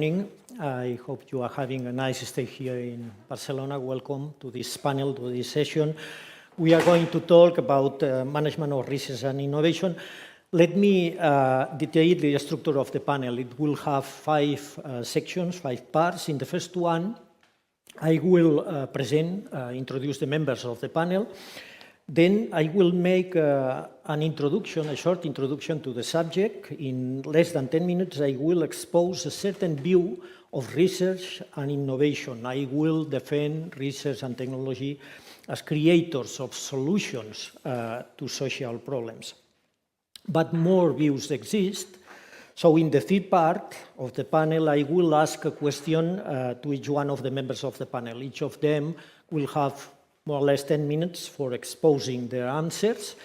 morning. I hope you are having a nice stay here in Barcelona. Welcome to this panel, to this session. We are going to talk about management of research and innovation. Let me detail the structure of the panel. It will have 5 sections, 5 parts. In the first one, I will introduce the members of the panel. Then I will make an introduction, a short introduction to the subject. In less than 10 minutes, I will expose a certain view of research and innovation. I will defend research and technology as creators of solutions to social problems. But more views exist. So in the third part of the panel, I will ask a question to each one of the members of the panel. Each of them will have more or less 10 minutes for exposing their answers.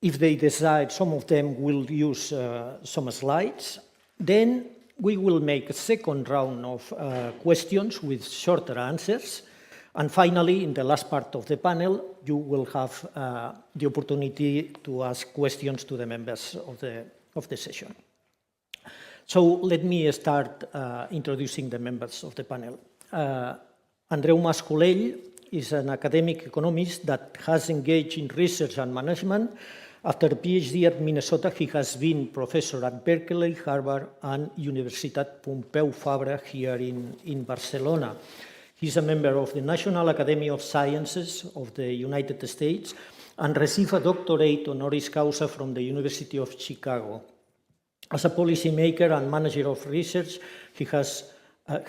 If they decide, some of them will use some slides. Then we will make a second round of questions with shorter answers. And finally, in the last part of the panel, you will have the opportunity to ask questions to the members of the session. So let me start introducing the members of the panel. Andreu Mas-Colell is an academic economist that has engaged in research and management. After a PhD at Minnesota, he has been professor at Berkeley, Harvard, and Universitat Pompeu Fabra here in Barcelona. He's a member of the National Academy of Sciences of the United States and received a doctorate honoris causa from the University of Chicago. As a policymaker and manager of research, he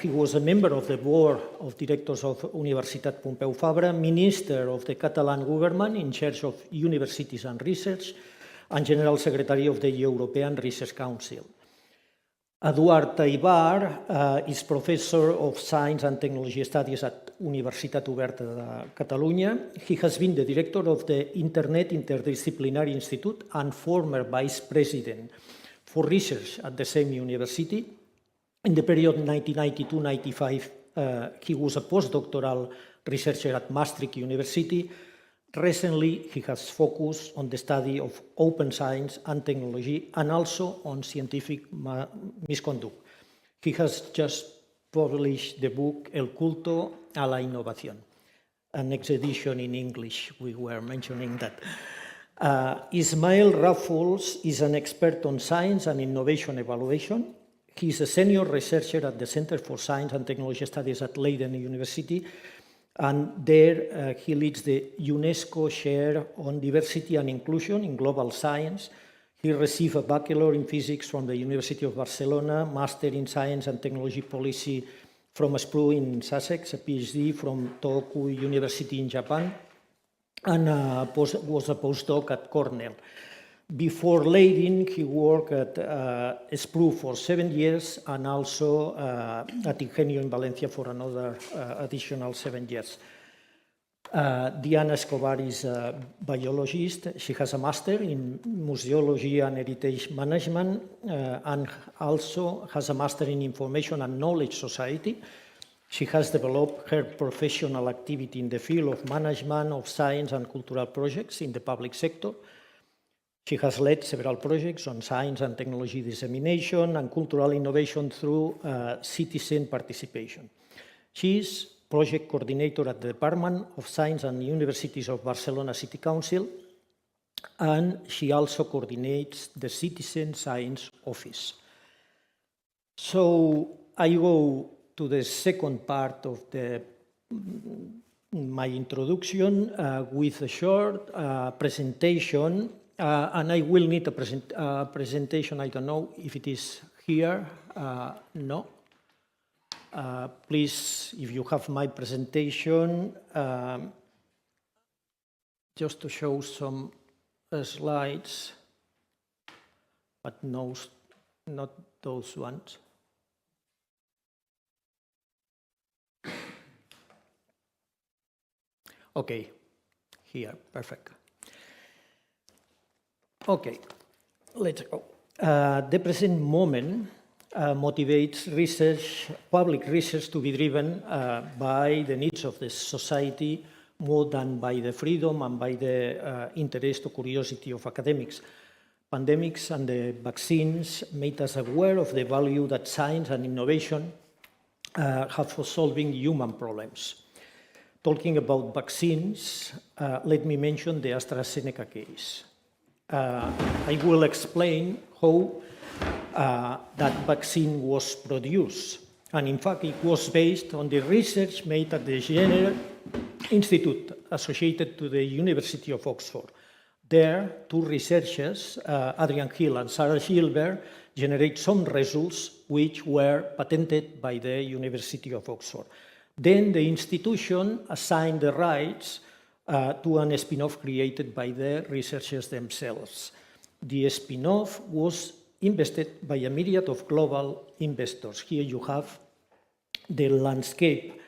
was a member of the board of directors of Universitat Pompeu Fabra, minister of the Catalan government in charge of universities and research, and general secretary of the European Research Council. Eduard Aibar is professor of science and technology studies at Universitat Oberta de Catalunya. He has been the director of the Internet Interdisciplinary Institute and former vice president for research at the same university. In the period 1992-95, he was a postdoctoral researcher at Maastricht University. Recently, he has focused on the study of open science and technology and also on scientific misconduct. He has just published the book El culto a la innovación, an next edition in English. We were mentioning that. Ismael Ràfols is an expert on science and innovation evaluation. He is a senior researcher at the Center for Science and Technology Studies at Leiden University, and there he leads the UNESCO Chair on Diversity and Inclusion in Global Science. He received a Bachelor in Physics from the University of Barcelona, Master in Science and Technology Policy from SPRU in Sussex, a PhD from Tohoku University in Japan, and was a postdoc at Cornell. Before Leiden, he worked at SPRU for 7 years and also at Ingenio in Valencia for another additional 7 years. Diana Escobar is a biologist. She has a master in museology and heritage management and also has a master in information and knowledge society. She has developed her professional activity in the field of management of science and cultural projects in the public sector. She has led several projects on science and technology dissemination and cultural innovation through citizen participation. She is project coordinator at the Department of Science and Universities of Barcelona City Council, and she also coordinates the Citizen Science Office. So I go to the second part of my introduction with a short presentation. And I will need a presentation. I don't know if it is here. No. Please, if you have my presentation, just to show some slides, but no, not those ones. Okay, here, perfect. Okay, let's go. The present moment motivates research, public research, to be driven by the needs of the society more than by the freedom and by the interest or curiosity of academics. pandemics and the vaccines made us aware of the value that science and innovation have for solving human problems. Talking about vaccines, let me mention the AstraZeneca case. I will explain how that vaccine was produced. And in fact, it was based on the research made at the Jenner Institute associated to the University of Oxford. There, two researchers, Adrian Hill and Sarah Gilbert, generate some results which were patented by the University of Oxford. Then the institution assigned the rights to an spin-off created by the researchers themselves. The spin-off was invested by a myriad of global investors. Here you have the landscape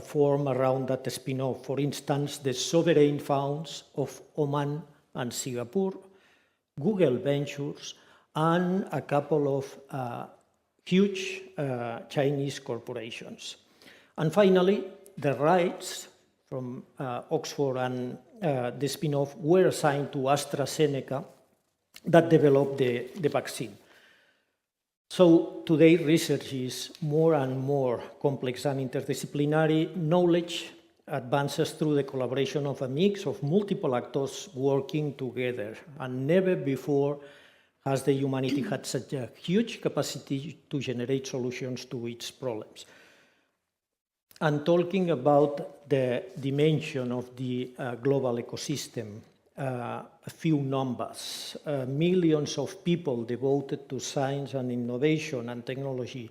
formed around that spin-off. For instance, the sovereign funds of Oman and Singapore, Google Ventures, and a couple of huge Chinese corporations. And finally, the rights from Oxford and the spin-off were assigned to AstraZeneca that developed the vaccine. So today, research is more and more complex and interdisciplinary. Knowledge advances through the collaboration of a mix of multiple actors working together. And never before has the humanity had such a huge capacity to generate solutions to its problems. And talking about the dimension of the global ecosystem, a few numbers. Millions of people devoted to science and innovation and technology,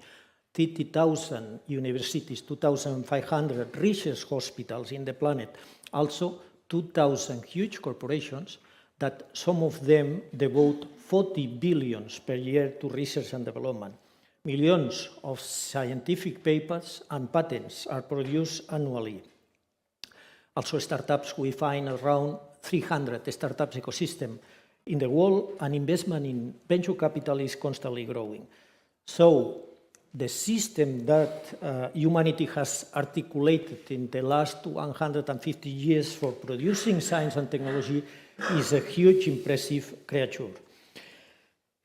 30,000 universities, 2,500 research hospitals in the planet, also 2,000 huge corporations that some of them devote 40 billion per year to research and development. Millions of scientific papers and patents are produced annually. Also startups, we find around 300 startups ecosystem in the world, and investment in venture capital is constantly growing. So the system that humanity has articulated in the last 150 years for producing science and technology is a huge, impressive creature.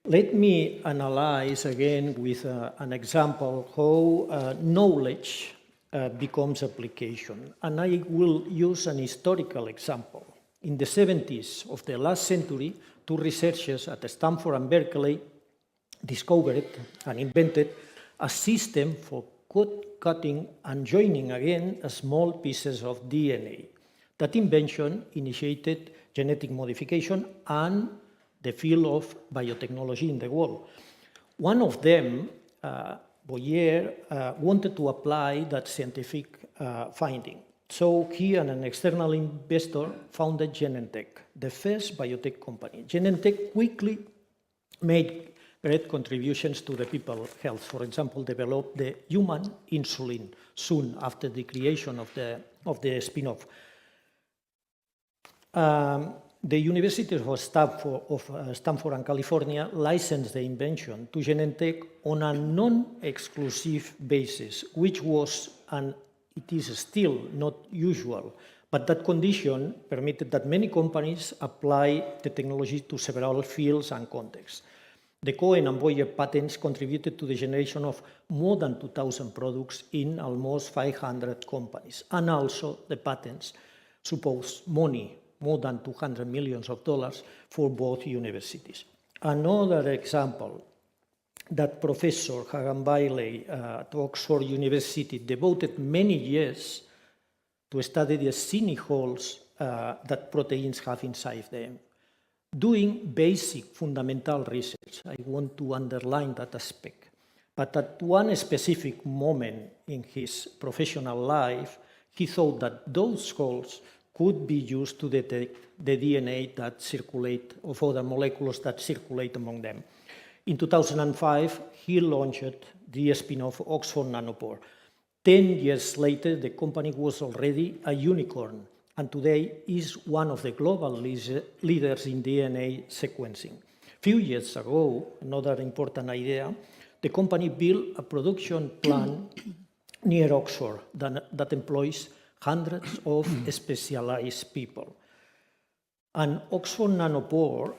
Let me analyze again with an example how knowledge becomes application. And I will use an historical example. In the 70s of the last century, two researchers at Stanford and Berkeley discovered and invented a system for cutting and joining again small pieces of DNA. That invention initiated genetic modification and the field of biotechnology in the world. One of them, Boyer, wanted to apply that scientific finding. So he and an external investor founded Genentech, the first biotech company. Genentech quickly made great contributions to the people's health. For example, developed the human insulin soon after the creation of the spin-off. The University of Stanford and California licensed the invention to Genentech on a non-exclusive basis, which was, and it is still not usual, but that condition permitted that many companies apply the technology to several fields and contexts. The Cohen and Boyer patents contributed to the generation of more than 2,000 products in almost 500 companies. And also the patents suppose money, more than $200 million for both universities. Another example, that Professor Hagan Bailey at Oxford University devoted many years to study the sine holes that proteins have inside them. Doing basic fundamental research, I want to underline that aspect. But at one specific moment in his professional life, he thought that those holes could be used to detect the DNA that circulate, of other molecules that circulate among them. In 2005, he launched the spin-off Oxford Nanopore. 10 years later, the company was already a unicorn, and today is one of the global leaders in DNA sequencing. A few years ago, another important idea, the company built a production plant near Oxford that employs hundreds of specialized people. And Oxford Nanopore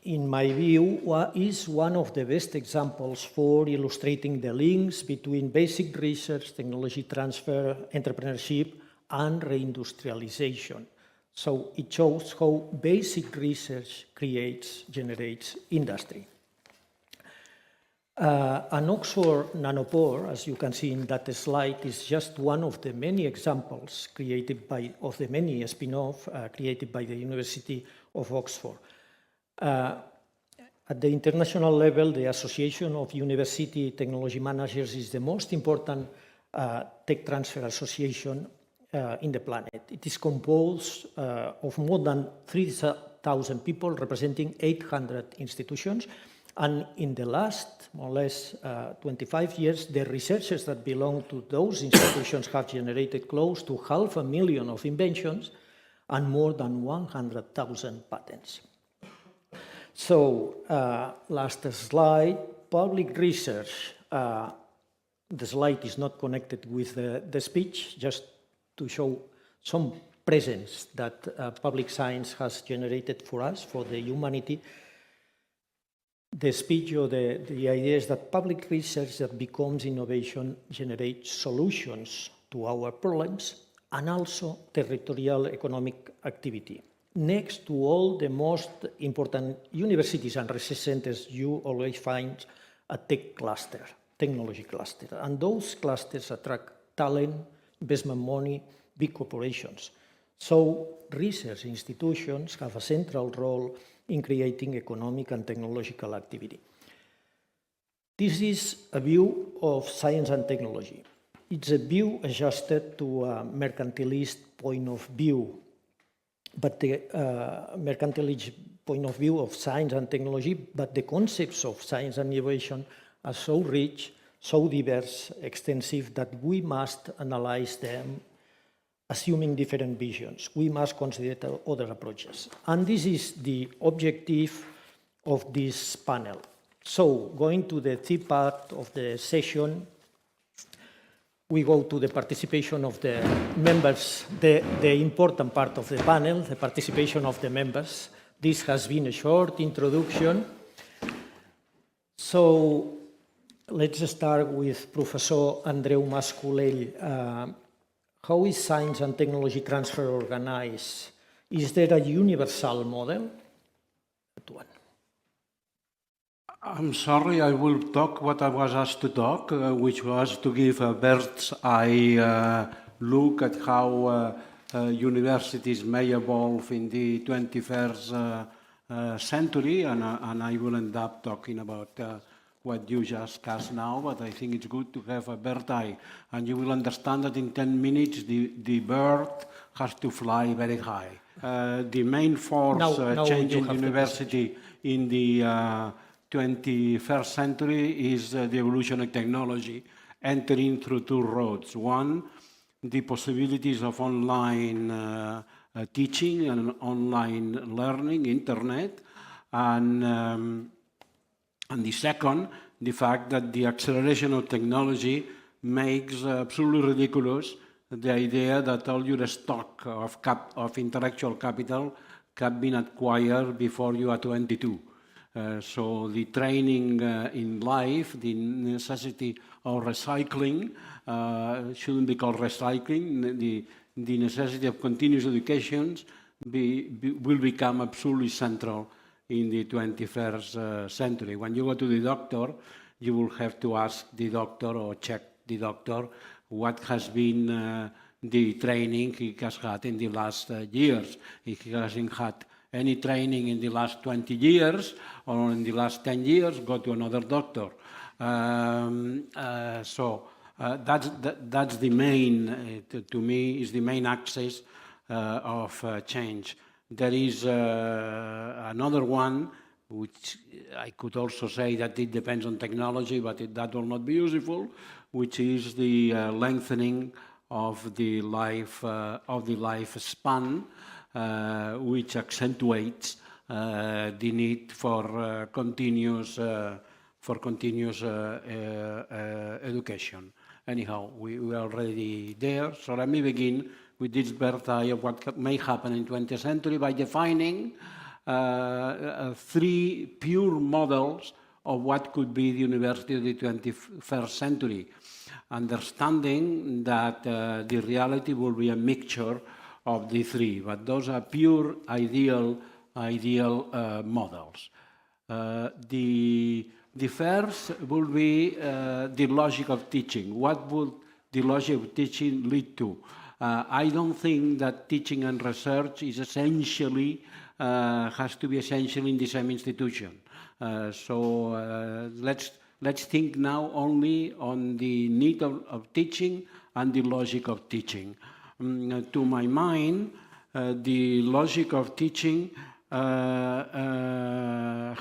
in my view, is one of the best examples for illustrating the links between basic research, technology transfer, entrepreneurship, and reindustrialization. So it shows how basic research generates industry. An Oxford nanopore, as you can see in that slide, is just one of the many examples of the many spin-off created by the University of Oxford. At the international level, the Association of University Technology Managers is the most important tech transfer association in the planet. It is composed of more than 3,000 people representing 800 institutions. And in the last, more or less, 25 years, the researchers that belong to those institutions have generated close to 500,000 of inventions and more than 100,000 patents. So, last slide, public research. The slide is not connected with the speech, just to show some presence that public science has generated for us, for the humanity. The speech or the idea is that public research that becomes innovation generates solutions to our problems and also territorial economic activity. Next to all the most important universities and research centers, you always find a tech cluster, technology cluster. And those clusters attract talent, investment money, big corporations. So research institutions have a central role in creating economic and technological activity. This is a view of science and technology. It's a view adjusted to a mercantilist point of view, but the mercantilist point of view of science and technology, but the concepts of science and innovation are so rich, so diverse, extensive, that we must analyze them assuming different visions. We must consider other approaches. And this is the objective of this panel. So, going to the third part of the session, we go to the participation of the members, the important part of the panel, the participation of the members. This has been a short introduction. So, let's start with Professor Andreu Mas-Colell. How is science and technology transfer organized? Is there a universal model? That one. I'm sorry, I will talk what I was asked to talk, which was to give a bird's eye look at how universities may evolve in the 21st century, and I will end up talking about what you just asked now, but I think it's good to have a bird eye. And you will understand that in 10 minutes, the bird has to fly very high. The main force changing the university in the 21st century is the evolution of technology, entering through two roads. One, the possibilities of online teaching and online learning, internet, and the second, the fact that the acceleration of technology makes absolutely ridiculous the idea that all your stock of intellectual capital can be acquired before you are 22. So the training in life, the necessity of recycling, shouldn't be called recycling. The necessity of continuous education will become absolutely central in the 21st century. When you go to the doctor, you will have to ask the doctor or check the doctor what has been the training he has had in the last years. If he hasn't had any training in the last 20 years or in the last 10 years, go to another doctor. So that's the main, to me, is the main axis of change. There is another one, which I could also say that it depends on technology, but that will not be useful, which is the lengthening of the lifespan, which accentuates the need for continuous education. Anyhow, we are already there, so let me begin with this birth eye of what may happen in the 20th century by defining three pure models of what could be the university of the 21st century, understanding that the reality will be a mixture of the three, but those are pure ideal models. The first will be the logic of teaching. What would the logic of teaching lead to? I don't think that teaching and research is essentially, has to be essentially in the same institution. So let's think now only on the need of teaching and the logic of teaching. To my mind, the logic of teaching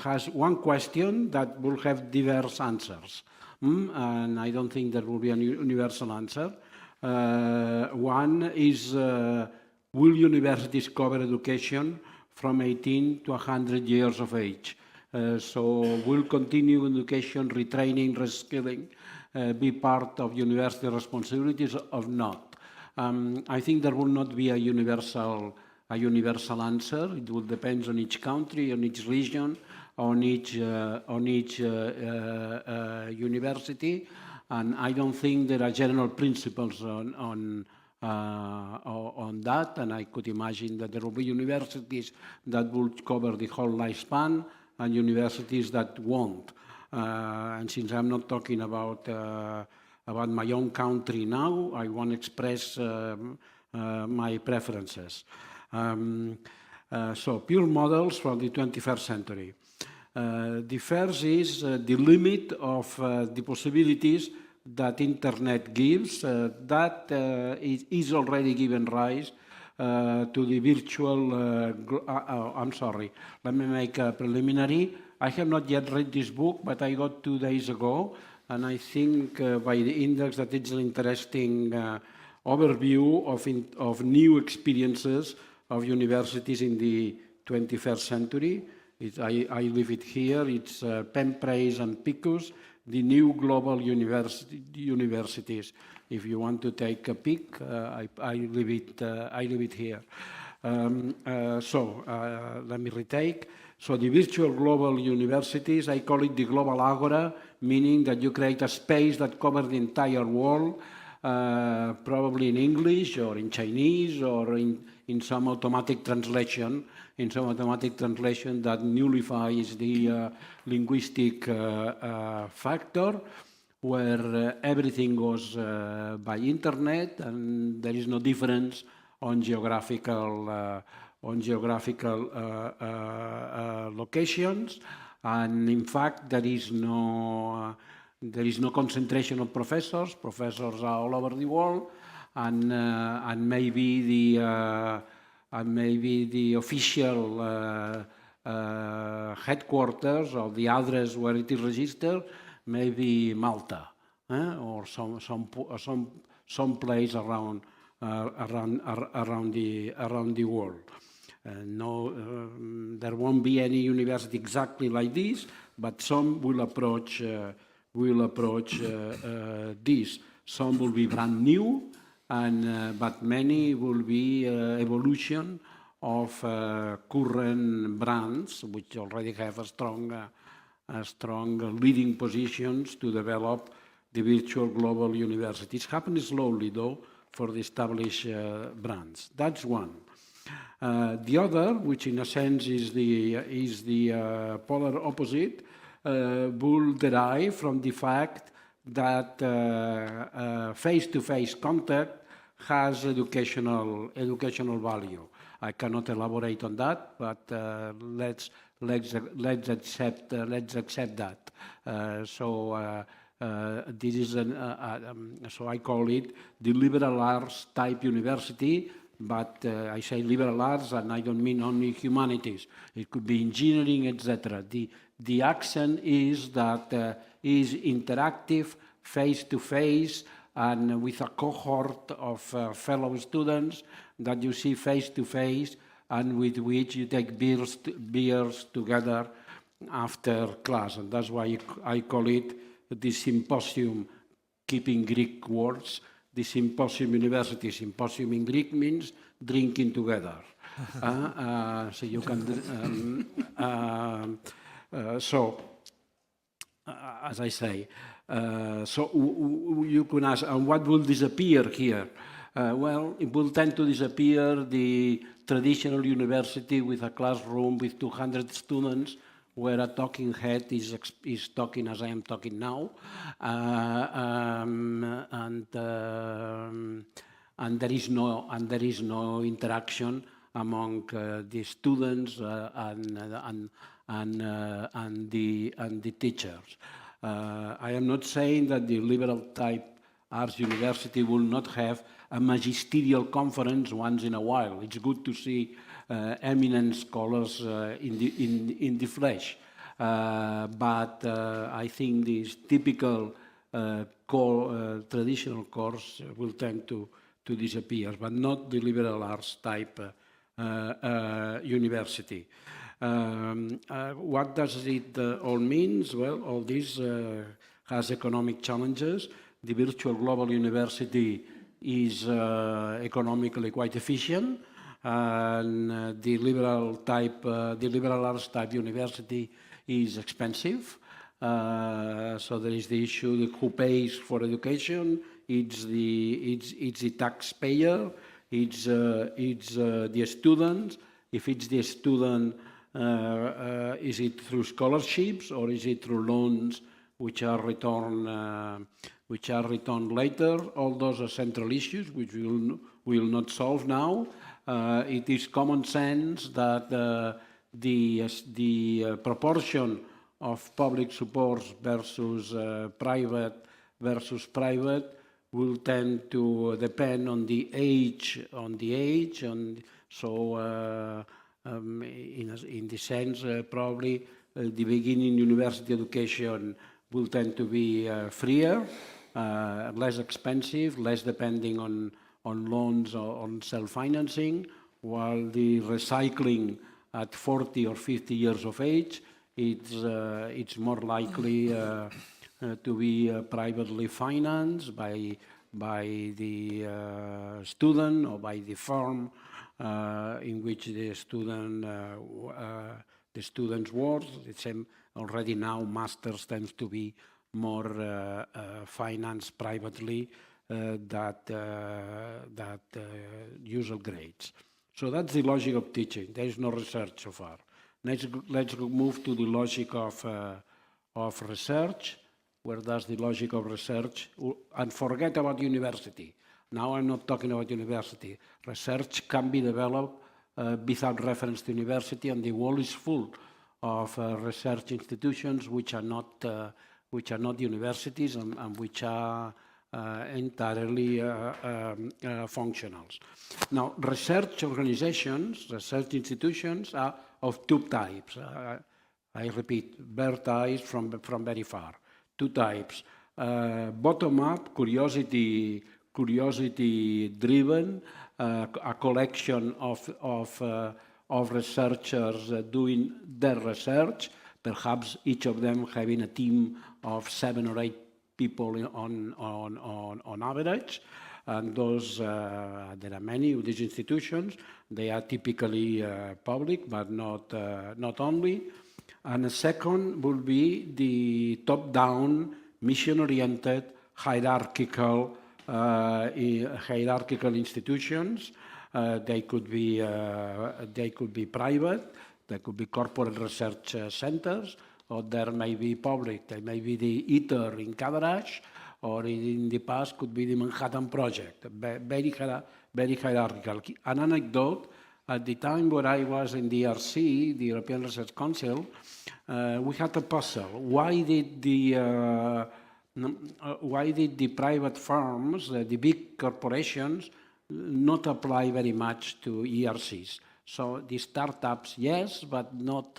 has one question that will have diverse answers. And I don't think there will be a universal answer. One is, will universities cover education from 18 to 100 years of age? So will continuing education, retraining, reskilling be part of university responsibilities or not? I think there will not be a universal answer. It will depend on each country, on each region, on each university, and I don't think there are general principles on that. And I could imagine that there will be universities that will cover the whole lifespan, and universities that won't. And since I'm not talking about my own country now, I want to express my preferences. So pure models from the 21st century. The first is the limit of the possibilities that internet gives. That is already given rise to the virtual, I'm sorry, let me make a preliminary. I have not yet read this book, but I got 2 days ago, and I think by the index that it's an interesting overview of new experiences of universities in the 21st century. I leave it here. It's Penpraise and Picus, the new global universities. If you want to take a peek, I leave it here. Let me retake. So the virtual global universities, I call it the global agora, meaning that you create a space that covers the entire world, probably in English or in Chinese or in some automatic translation, that nullifies the linguistic factor, where everything goes by internet, and there is no difference on geographical locations, and in fact there is no concentration of professors. Professors are all over the world, and maybe the official headquarters or the address where it is registered may be Malta, or some place around the world. No, there won't be any university exactly like this, but some will approach this. Some will be brand new, but many will be evolution of current brands which already have a strong leading positions to develop the virtual global university. It's happening slowly, though, for the established brands. That's one. The other, which in a sense is the polar opposite, will derive from the fact that face-to-face contact has educational value. I cannot elaborate on that, but let's accept that. This is so I call it the liberal arts type university. But I say liberal arts, and I don't mean only humanities. It could be engineering, etc. The accent is that is interactive, face-to-face, and with a cohort of fellow students that you see face-to-face, and with which you take beers together after class. And that's why I call it the symposium, keeping Greek words, the Symposium University. Symposium in Greek means drinking together. So you can, as I say, so you can ask, what will disappear here? Well, it will tend to disappear the traditional university with a classroom with 200 students, where a talking head is talking as I am talking now, and there is no interaction among the students and the teachers. I am not saying that the liberal type arts university will not have a magisterial conference once in a while. It's good to see eminent scholars in the flesh, but I think this typical traditional course will tend to disappear, but not the liberal arts type university. What does it all mean? Well, all this has economic challenges. The virtual global university is economically quite efficient, and the liberal arts type university is expensive. So there is the issue of who pays for education. It's the taxpayer. It's the students. If it's the student, is it through scholarships or is it through loans which are returned later? All those are central issues which we will not solve now. It is common sense that the proportion of public supports versus private will tend to depend on the age, so in the sense probably the beginning university education will tend to be freer, less expensive, less depending on loans or on self-financing, while the recycling at 40 or 50 years of age, it's more likely to be privately financed by the student or by the firm in which the students work. It's already now masters tends to be more financed privately that usual grades. So that's the logic of teaching. There is no research so far. Let's move to the logic of research. Where does the logic of research, and forget about university. Now I'm not talking about university. Research can be developed without reference to university, and the world is full of research institutions which are not universities and which are entirely functional. Now, research organizations, research institutions are of two types. I repeat, bird eyes from very far. Two types: bottom-up, curiosity-driven, a collection of researchers doing their research, perhaps each of them having a team of 7 or 8 people on average. And those, there are many of these institutions. They are typically public, but not only. And a second would be the top-down, mission-oriented, hierarchical institutions. They could be private. They could be corporate research centers, or there may be public. There may be the ITER in Cadarache, or in the past could be the Manhattan Project. Very hierarchical. An anecdote. At the time when I was in the ERC, the European Research Council, we had a puzzle. Why did the private firms, the big corporations, not apply very much to ERCs? So the startups, yes, but not.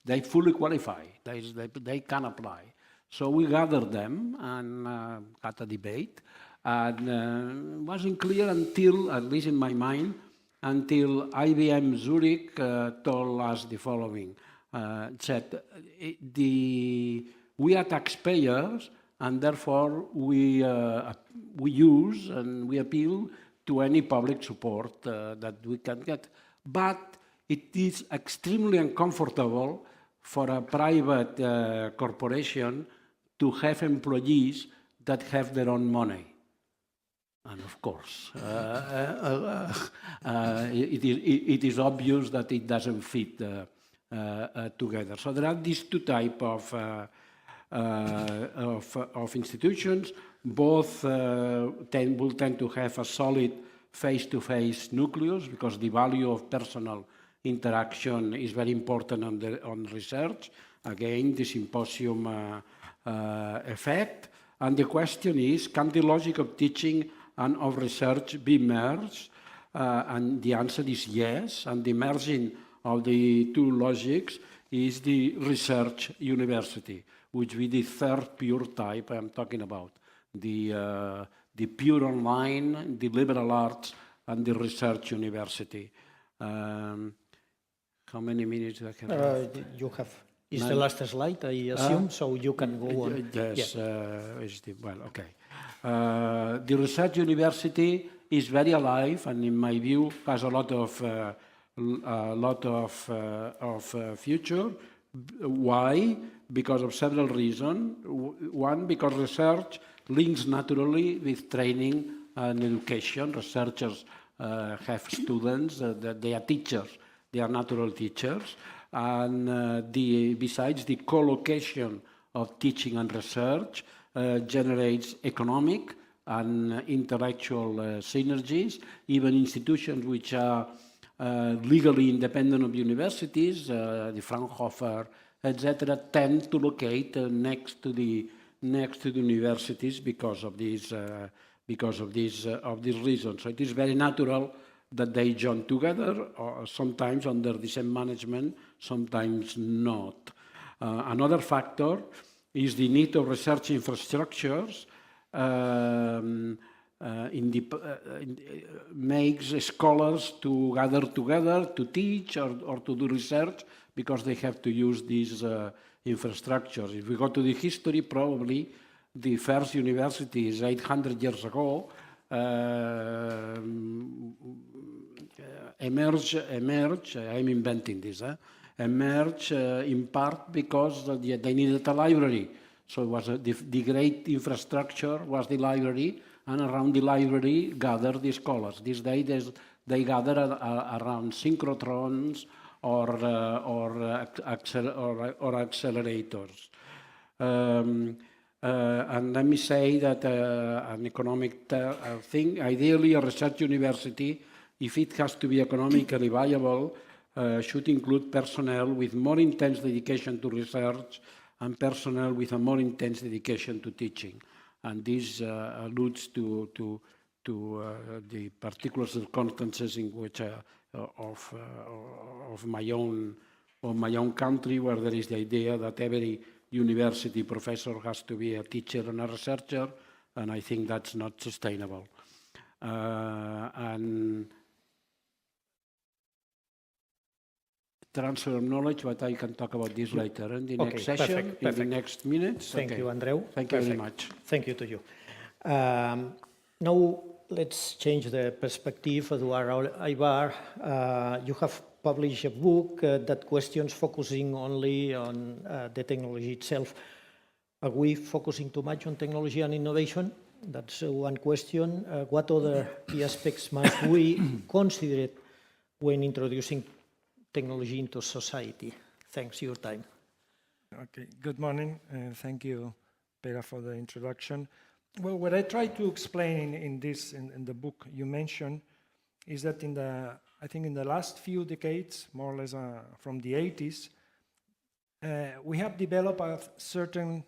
They fully qualify. They can apply. So we gathered them and had a debate, and it wasn't clear until, at least in my mind, until IBM Zurich told us the following, said, we are taxpayers, and therefore we we use and we appeal to any public support that we can get. But it is extremely uncomfortable for a private corporation to have employees that have their own money. And of course, it is obvious that it doesn't fit together. So there are these two types of institutions. Both will tend to have a solid face-to-face nucleus, because the value of personal interaction is very important on research. Again, the symposium effect. And the question is, can the logic of teaching and of research be merged? And the answer is yes. And the merging of the two logics is the research university, which will be the third pure type I'm talking about. The pure online, the liberal arts, and the research university. How many minutes do I have? You have. Is the last slide, I assume, so you can go on. Yes, well, okay. The research university is very alive, and in my view, has a lot of future. Why? Because of several reasons. One, because research links naturally with training and education. Researchers have students, they are teachers, they are natural teachers. And besides, the co-location of teaching and research generates economic and intellectual synergies. Even institutions which are legally independent of universities, the Fraunhofer, etc., tend to locate next to the universities because of these reasons. So it is very natural that they join together, sometimes under the same management, sometimes not. Another factor is the need of research infrastructures makes scholars to gather together to teach or to do research, because they have to use these infrastructures. If we go to the history, probably the first university is 800 years ago, emerge, I'm inventing this, emerge in part because they needed a library. So it was the great infrastructure was the library, and around the library gathered the scholars. These days they gather around synchrotrons or accelerators. And let me say that an economic thing, ideally a research university, if it has to be economically viable, should include personnel with more intense dedication to research and personnel with a more intense dedication to teaching. And this alludes to the particular circumstances in which of my own country, where there is the idea that every university professor has to be a teacher and a researcher, and I think that's not sustainable. And transfer of knowledge, but I can talk about this later in the next session, in the next minutes. Thank you, Andreu. Thank you very much. Thank you to you. Now let's change the perspective. Eduard Aibar, you have published a book that questions focusing only on the technology itself. Are we focusing too much on technology and innovation? That's one question. What other key aspects must we consider when introducing technology into society? Thanks, your time. Okay, good morning. Thank you, Pere, for the introduction. Well, what I try to explain in the book you mentioned is that I think in the last few decades, more or less from the 80s, we have developed a certain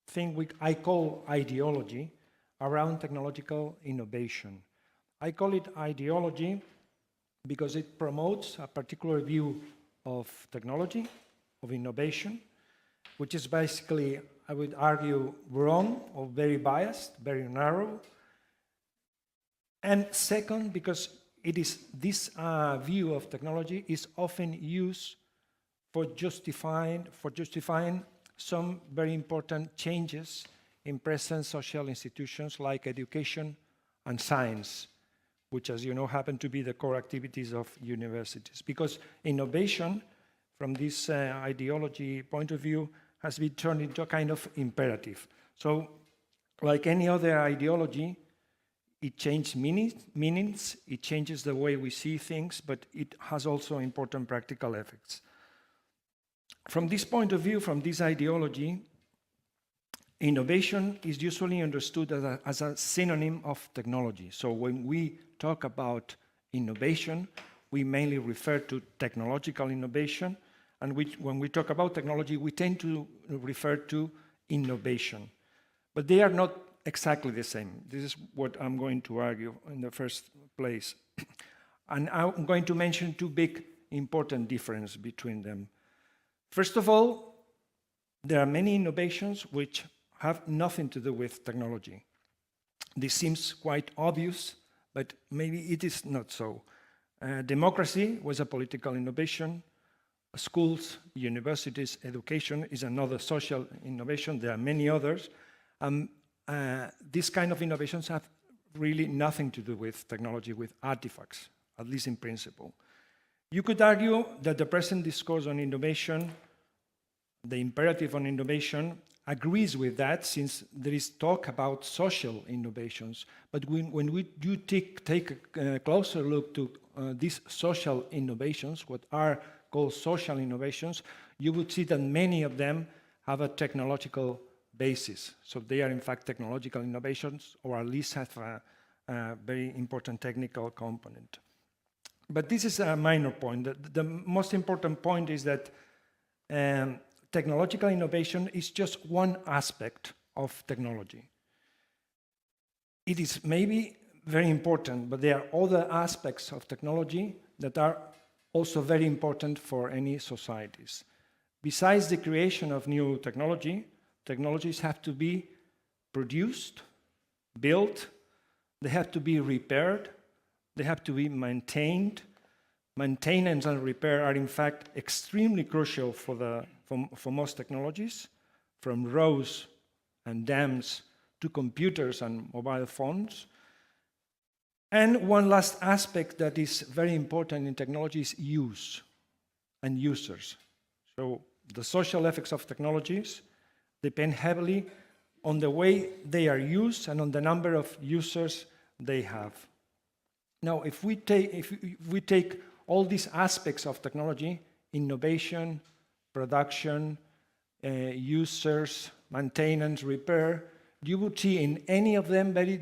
thing I call ideology around technological innovation. I call it ideology because it promotes a particular view of technology, of innovation, which is basically, I would argue, wrong or very biased, very narrow. And second, because this view of technology is often used for justifying some very important changes in present social institutions like education and science, which, as you know, happen to be the core activities of universities. Because innovation, from this ideology point of view, has been turned into a kind of imperative. So, like any other ideology, it changes meanings, it changes the way we see things, but it has also important practical effects. From this point of view, from this ideology, innovation is usually understood as a synonym of technology. So when we talk about innovation, we mainly refer to technological innovation, and when we talk about technology, we tend to refer to innovation. But they are not exactly the same. This is what I'm going to argue in the first place. And I'm going to mention two big important differences between them. First of all, there are many innovations which have nothing to do with technology. This seems quite obvious, but maybe it is not so. Democracy was a political innovation. Schools, universities, education is another social innovation. There are many others. These kind of innovations have really nothing to do with technology, with artifacts, at least in principle. You could argue that the present discourse on innovation, the imperative on innovation, agrees with that, since there is talk about social innovations. But when we do take a closer look to these social innovations, what are called social innovations, you would see that many of them have a technological basis. So they are in fact technological innovations, or at least have a very important technical component. But this is a minor point. The most important point is that technological innovation is just one aspect of technology. It is maybe very important, but there are other aspects of technology that are also very important for any societies. Besides the creation of new technology, technologies have to be produced, built, they have to be repaired, they have to be maintained. Maintenance and repair are in fact extremely crucial for most technologies, from roads and dams to computers and mobile phones. And one last aspect that is very important in technology is use and users. So the social effects of technologies depend heavily on the way they are used and on the number of users they have. Now, if we take all these aspects of technology, innovation, production, users, maintenance, repair, you would see in any of them very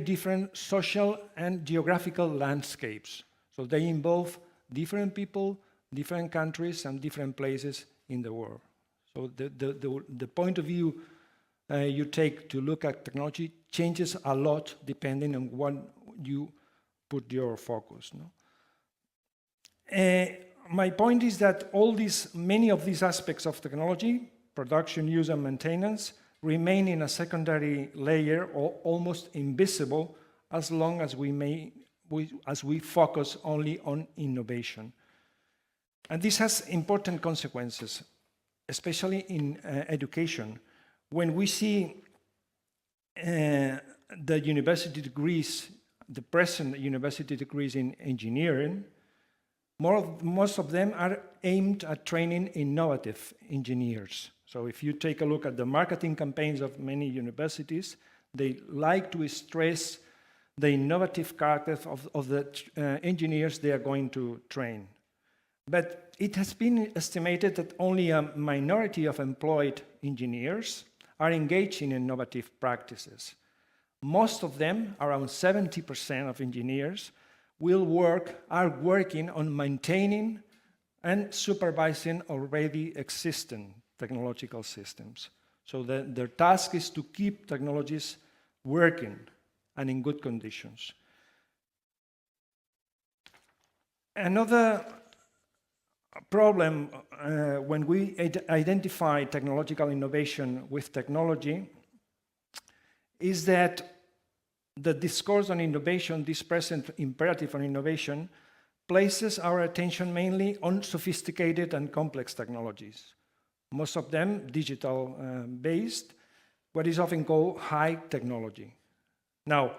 different social and geographical landscapes. So they involve different people, different countries, and different places in the world. So the point of view you take to look at technology changes a lot depending on what you put your focus. No? My point is that many of these aspects of technology, production, use, and maintenance, remain in a secondary layer or almost invisible as long as we focus only on innovation. And this has important consequences, especially in education. When we see the university degrees, the present university degrees in engineering, most of them are aimed at training innovative engineers. So if you take a look at the marketing campaigns of many universities, they like to stress the innovative character of the engineers they are going to train. But it has been estimated that only a minority of employed engineers are engaged in innovative practices. Most of them, around 70% of engineers, are working on maintaining and supervising already existing technological systems. So their task is to keep technologies working and in good conditions. Another problem when we identify technological innovation with technology is that the discourse on innovation, this present imperative on innovation, places our attention mainly on sophisticated and complex technologies, most of them digital-based, what is often called high technology. Now,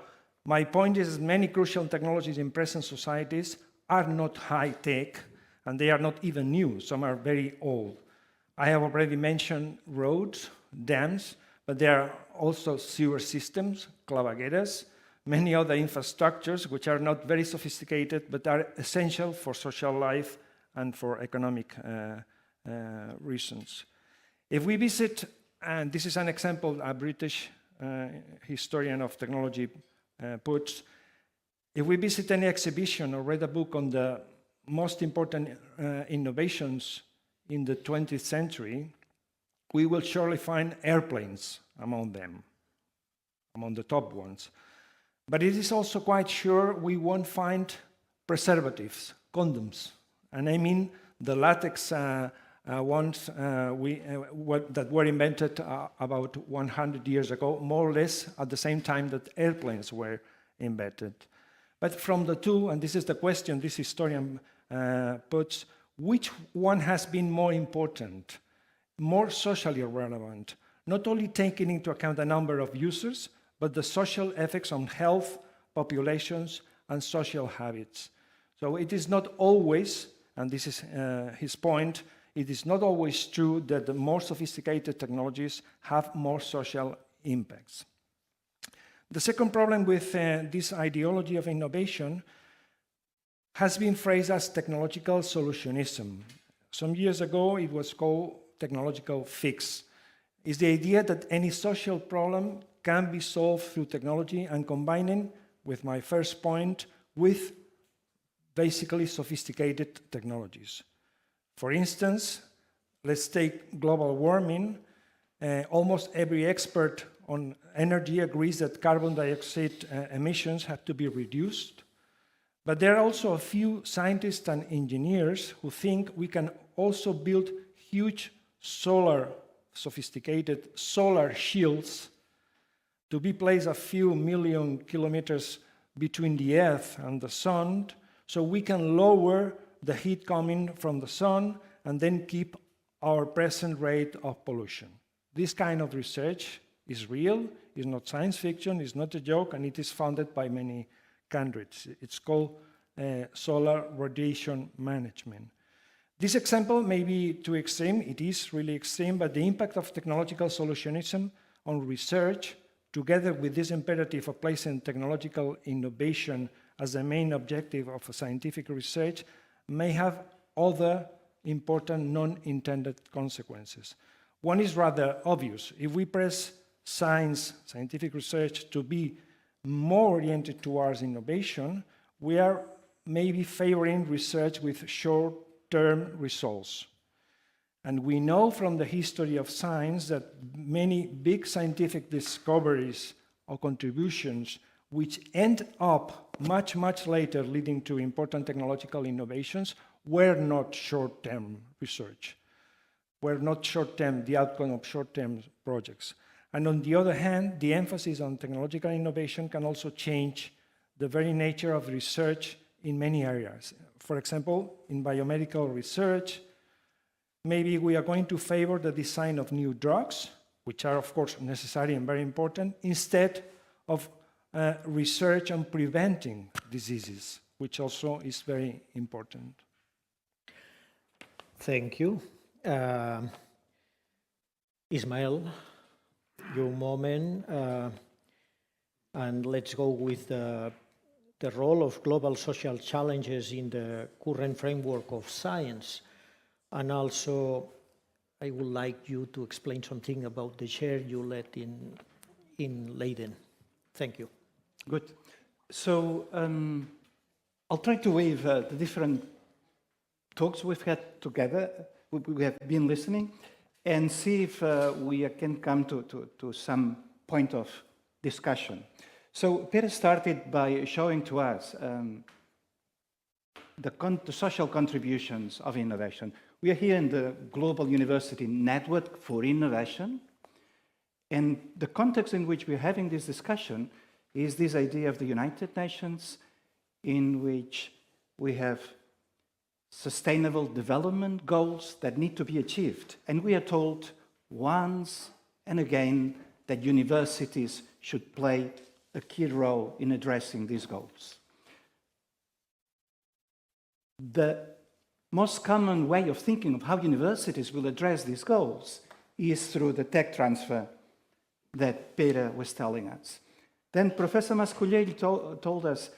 my point is many crucial technologies in present societies are not high-tech, and they are not even new. Some are very old. I have already mentioned roads, dams, but there are also sewer systems, clavegueras, many other infrastructures which are not very sophisticated, but are essential for social life and for economic reasons. If we visit, and this is an example a British historian of technology puts, if we visit any exhibition or read a book on the most important innovations in the 20th century, we will surely find airplanes among them, among the top ones. But it is also quite sure we won't find preservatives, condoms. And I mean the latex ones that were invented about 100 years ago, more or less at the same time that airplanes were invented. But from the two, and this is the question this historian puts, which one has been more important, more socially relevant, not only taking into account the number of users, but the social effects on health, populations, and social habits. So it is not always, and this is his point, it is not always true that the more sophisticated technologies have more social impacts. The second problem with this ideology of innovation has been phrased as technological solutionism. Some years ago, it was called technological fix. It's the idea that any social problem can be solved through technology, and combining with my first point with basically sophisticated technologies. For instance, let's take global warming. Almost every expert on energy agrees that carbon dioxide emissions have to be reduced. But there are also a few scientists and engineers who think we can also build huge sophisticated solar shields to be placed a few million kilometers between the Earth and the Sun, so we can lower the heat coming from the sun and then keep our present rate of pollution. This kind of research is real, is not science fiction, is not a joke, and it is funded by many countries. It's called solar radiation management. This example may be too extreme, it is really extreme, but the impact of technological solutionism on research, together with this imperative of placing technological innovation as the main objective of scientific research, may have other important non-intended consequences. One is rather obvious. If we press scientific research to be more oriented towards innovation, we are maybe favoring research with short-term results. And we know from the history of science that many big scientific discoveries or contributions which end up much, much later leading to important technological innovations were not short-term research, were not short-term, the outcome of short-term projects. And on the other hand, the emphasis on technological innovation can also change the very nature of research in many areas. For example, in biomedical research, maybe we are going to favor the design of new drugs, which are of course necessary and very important, instead of research on preventing diseases, which also is very important. Thank you. Ismael, your moment, and let's go with the role of global social challenges in the current framework of science. And also, I would like you to explain something about the chair you led in Leiden. Thank you. Good. So I'll try to weave the different talks we've had together, we have been listening, and see if we can come to some point of discussion. So Pere started by showing to us the social contributions of innovation. We are here in the Global University Network for Innovation, and the context in which we're having this discussion is this idea of the United Nations, in which we have sustainable development goals that need to be achieved. And we are told once and again that universities should play a key role in addressing these goals. The most common way of thinking of how universities will address these goals is through the tech transfer that Pere was telling us. Then Professor Mas-Colell told us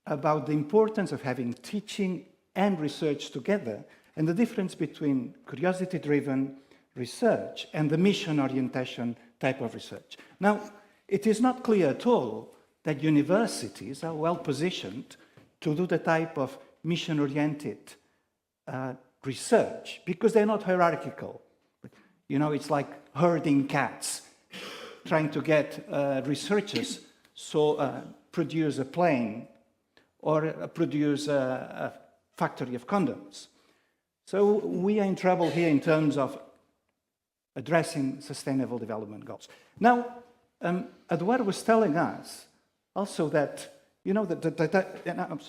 about the importance of having teaching and research together and the difference between curiosity-driven research and the mission orientation type of research. Now, it is not clear at all that universities are well positioned to do the type of mission-oriented research because they're not hierarchical. You know, it's like herding cats, trying to get researchers so produce a plane or produce a factory of condoms. So we are in trouble here in terms of addressing sustainable development goals. Now, Eduard was telling us also that, you know, and I'm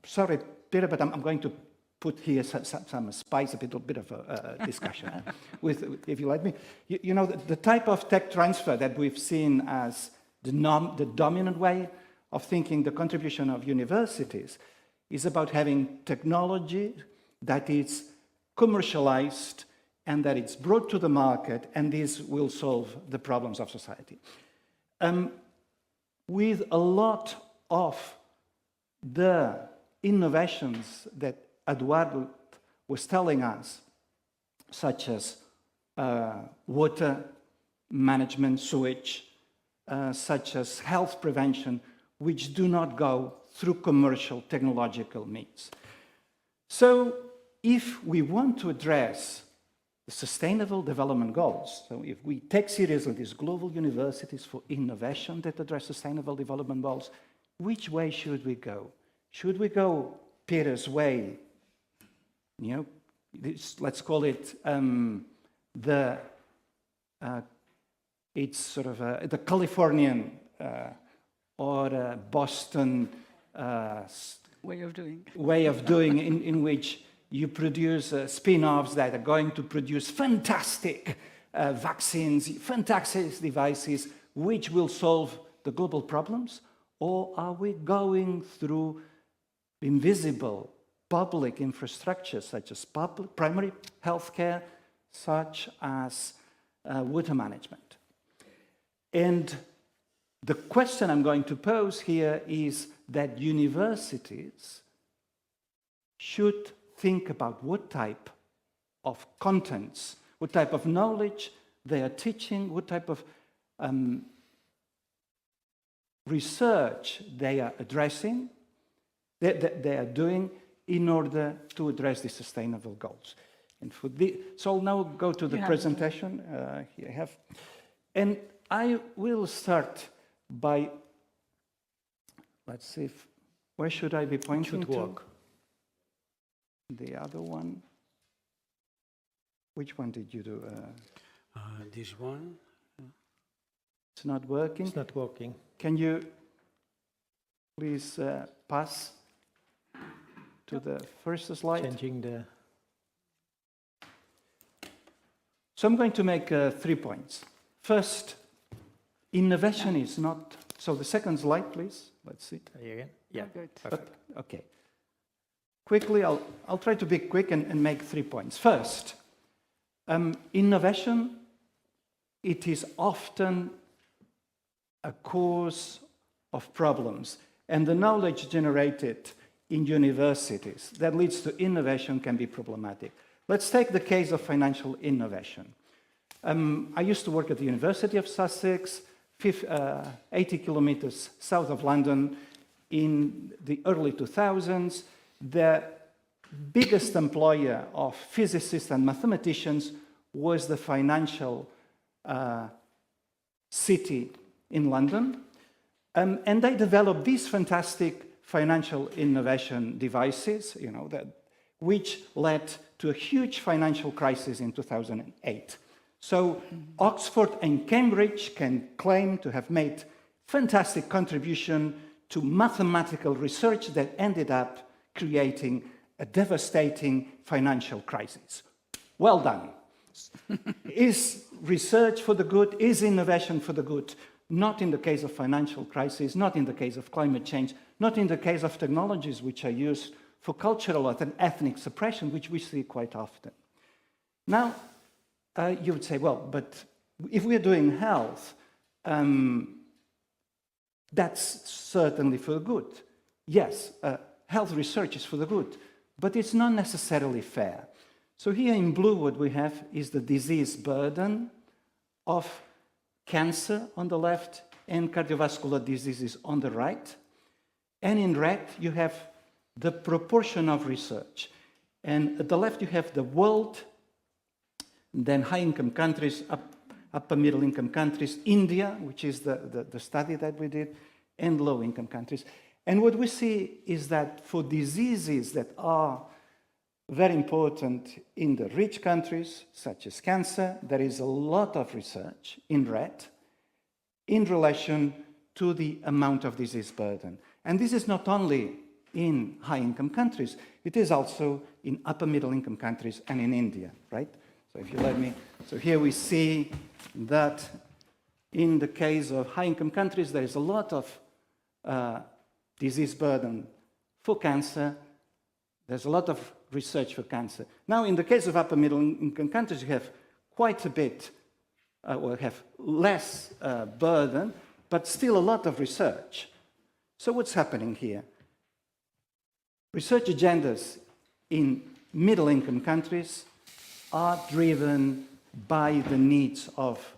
sorry, Pere, but I'm going to put here some spice, a bit of a discussion, if you let me. You know, the type of tech transfer that we've seen as the dominant way of thinking the contribution of universities is about having technology that is commercialized and that it's brought to the market, and this will solve the problems of society. With a lot of the innovations that Eduard was telling us, such as water management, sewage, such as health prevention, which do not go through commercial technological means. So if we want to address the Sustainable Development Goals, so if we take seriously these global universities for innovation that address Sustainable Development Goals, which way should we go? Should we go Pere's way? You know, let's call it it's sort of the Californian or Boston way of doing. In which you produce spin-offs that are going to produce fantastic vaccines, fantastic devices, which will solve the global problems? Or are we going through invisible public infrastructure, such as primary healthcare, such as water management? And the question I'm going to pose here is that universities should think about what type of contents, what type of knowledge they are teaching, what type of research they are addressing, they are doing in order to address the sustainable goals. And for so I'll now go to the presentation. Here I have. And I will start by, let's see, where should I be pointing to? Work. The other one. Which one did you do? This one. It's not working? It's not working. Can you please pass to the first slide? Changing the... So I'm going to make 3 points. First, innovation is not... So the second slide, please. Let's see. Again? Yeah. Good. Perfect. Okay. Quickly, I'll try to be quick and make 3 points. First, innovation, it is often a cause of problems. And the knowledge generated in universities that leads to innovation can be problematic. Let's take the case of financial innovation. I used to work at the University of Sussex, 80 kilometers south of London in the early 2000s. The biggest employer of physicists and mathematicians was the financial city in London. And they developed these fantastic financial innovation devices, you know, which led to a huge financial crisis in 2008. So Oxford and Cambridge can claim to have made fantastic contribution to mathematical research that ended up creating a devastating financial crisis. Well done. Is research for the good? Is innovation for the good? Not in the case of financial crisis, not in the case of climate change, not in the case of technologies which are used for cultural and ethnic suppression, which we see quite often. Now, you would say, well, but if we're doing health, that's certainly for the good. Yes, health research is for the good, but it's not necessarily fair. So here in blue, what we have is the disease burden of cancer on the left and cardiovascular diseases on the right. And in red, you have the proportion of research. And at the left, you have the world, then high-income countries, upper middle-income countries, India, which is the study that we did, and low-income countries. And what we see is that for diseases that are very important in the rich countries, such as cancer, there is a lot of research in red in relation to the amount of disease burden. And this is not only in high-income countries, it is also in upper middle-income countries and in India, right? So if you let me, so here we see that in the case of high-income countries, there is a lot of disease burden for cancer. There's a lot of research for cancer. Now, in the case of upper middle-income countries, you have quite a bit, or have less burden, but still a lot of research. So what's happening here? Research agendas in middle-income countries are driven by the needs of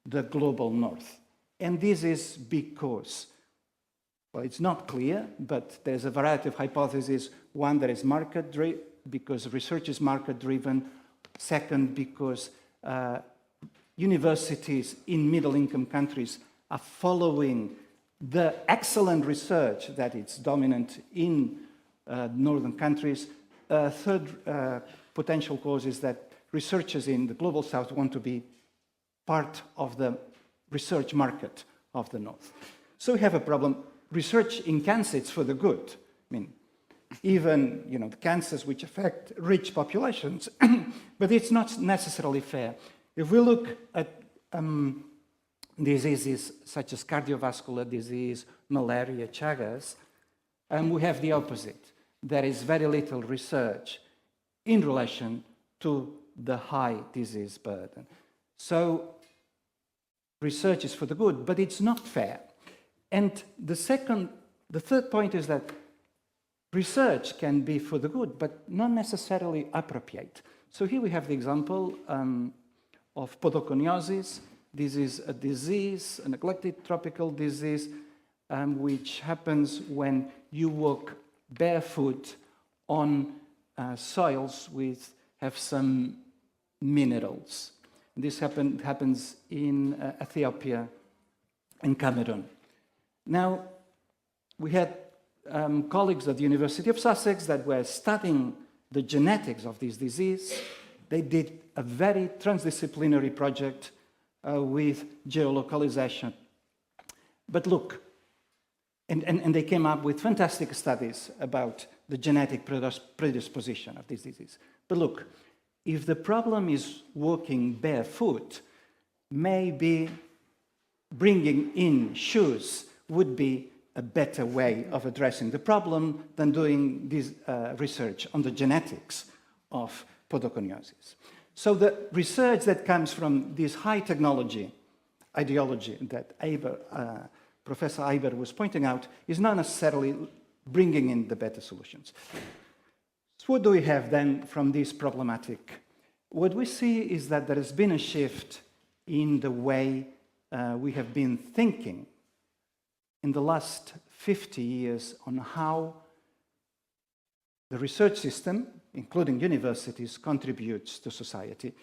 the global north. And this is because, well, it's not clear, but there's a variety of hypotheses. One, that is market-driven, because research is market-driven. Second, because universities in middle-income countries are following the excellent research that is dominant in northern countries. Third potential cause is that researchers in the global south want to be part of the research market of the north. So we have a problem. Research in cancer, it's for the good. I mean, even, the cancers which affect rich populations, but it's not necessarily fair. If we look at diseases such as cardiovascular disease, malaria, Chagas, we have the opposite. There is very little research in relation to the high disease burden. So research is for the good, but it's not fair. And the third point is that research can be for the good, but not necessarily appropriate. So here we have the example of podoconiosis. This is a disease, a neglected tropical disease, which happens when you walk barefoot on soils which have some minerals. This happens in Ethiopia and Cameroon. Now, we had colleagues at the University of Sussex that were studying the genetics of this disease. They did a very transdisciplinary project with geolocalization. But look, and they came up with fantastic studies about the genetic predisposition of this disease. But look, if the problem is walking barefoot, maybe bringing in shoes would be a better way of addressing the problem than doing this research on the genetics of podoconiosis. So the research that comes from this high technology ideology that Professor Aibar was pointing out is not necessarily bringing in the better solutions. So what do we have then from this problematic? What we see is that there has been a shift in the way we have been thinking in the last 50 years on how the research system, including universities, contributes to society.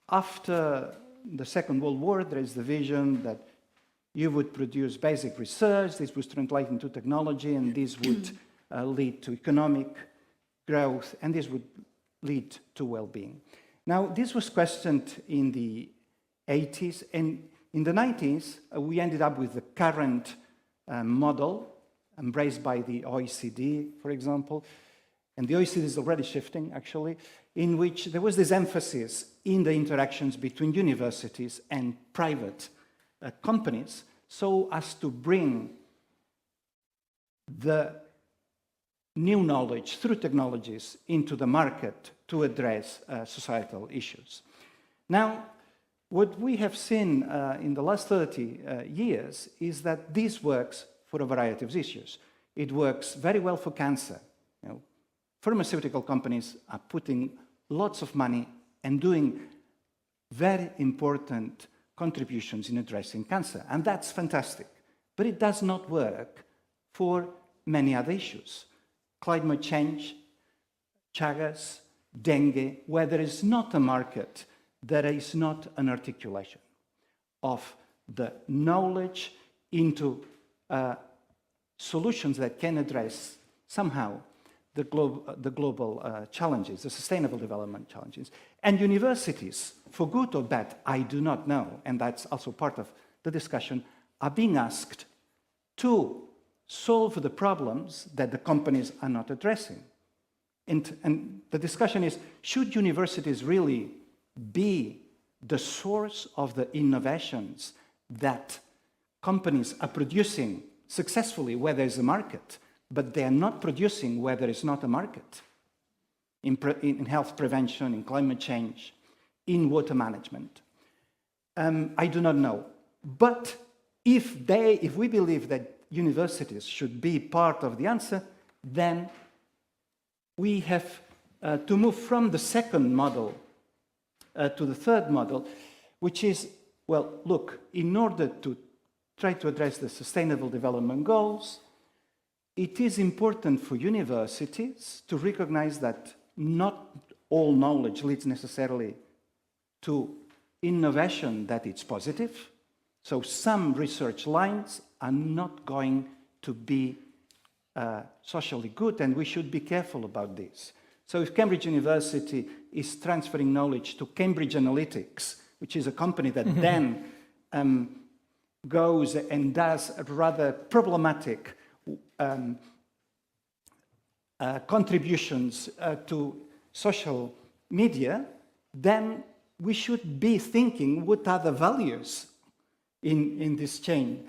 After the Second World War, there is the vision that you would produce basic research, this would translate into technology, and this would lead to economic growth, and this would lead to well-being. Now, this was questioned in the 80s, and in the 90s, we ended up with the current model, embraced by the OECD, for example, and the OECD is already shifting, actually, in which there was this emphasis in the interactions between universities and private companies, so as to bring the new knowledge through technologies into the market to address societal issues. Now, what we have seen in the last 30 years is that this works for a variety of issues. It works very well for cancer. You know, pharmaceutical companies are putting lots of money and doing very important contributions in addressing cancer, and that's fantastic. But it does not work for many other issues. Climate change, Chagas, dengue, where there is not a market, there is not an articulation of the knowledge into solutions that can address somehow the global challenges, the sustainable development challenges. And universities, for good or bad, I do not know, and that's also part of the discussion, are being asked to solve the problems that the companies are not addressing. And the discussion is, should universities really be the source of the innovations that companies are producing successfully where there is a market, but they are not producing where there is not a market? In health prevention, in climate change, in water management. I do not know. But if we believe that universities should be part of the answer, then we have to move from the second model to the third model, which is, well, look, in order to try to address the Sustainable Development Goals, it is important for universities to recognize that not all knowledge leads necessarily to innovation that is positive. So some research lines are not going to be socially good, and we should be careful about this. So if Cambridge University is transferring knowledge to Cambridge Analytics, which is a company that then goes and does rather problematic contributions to social media, then we should be thinking what are the values in this chain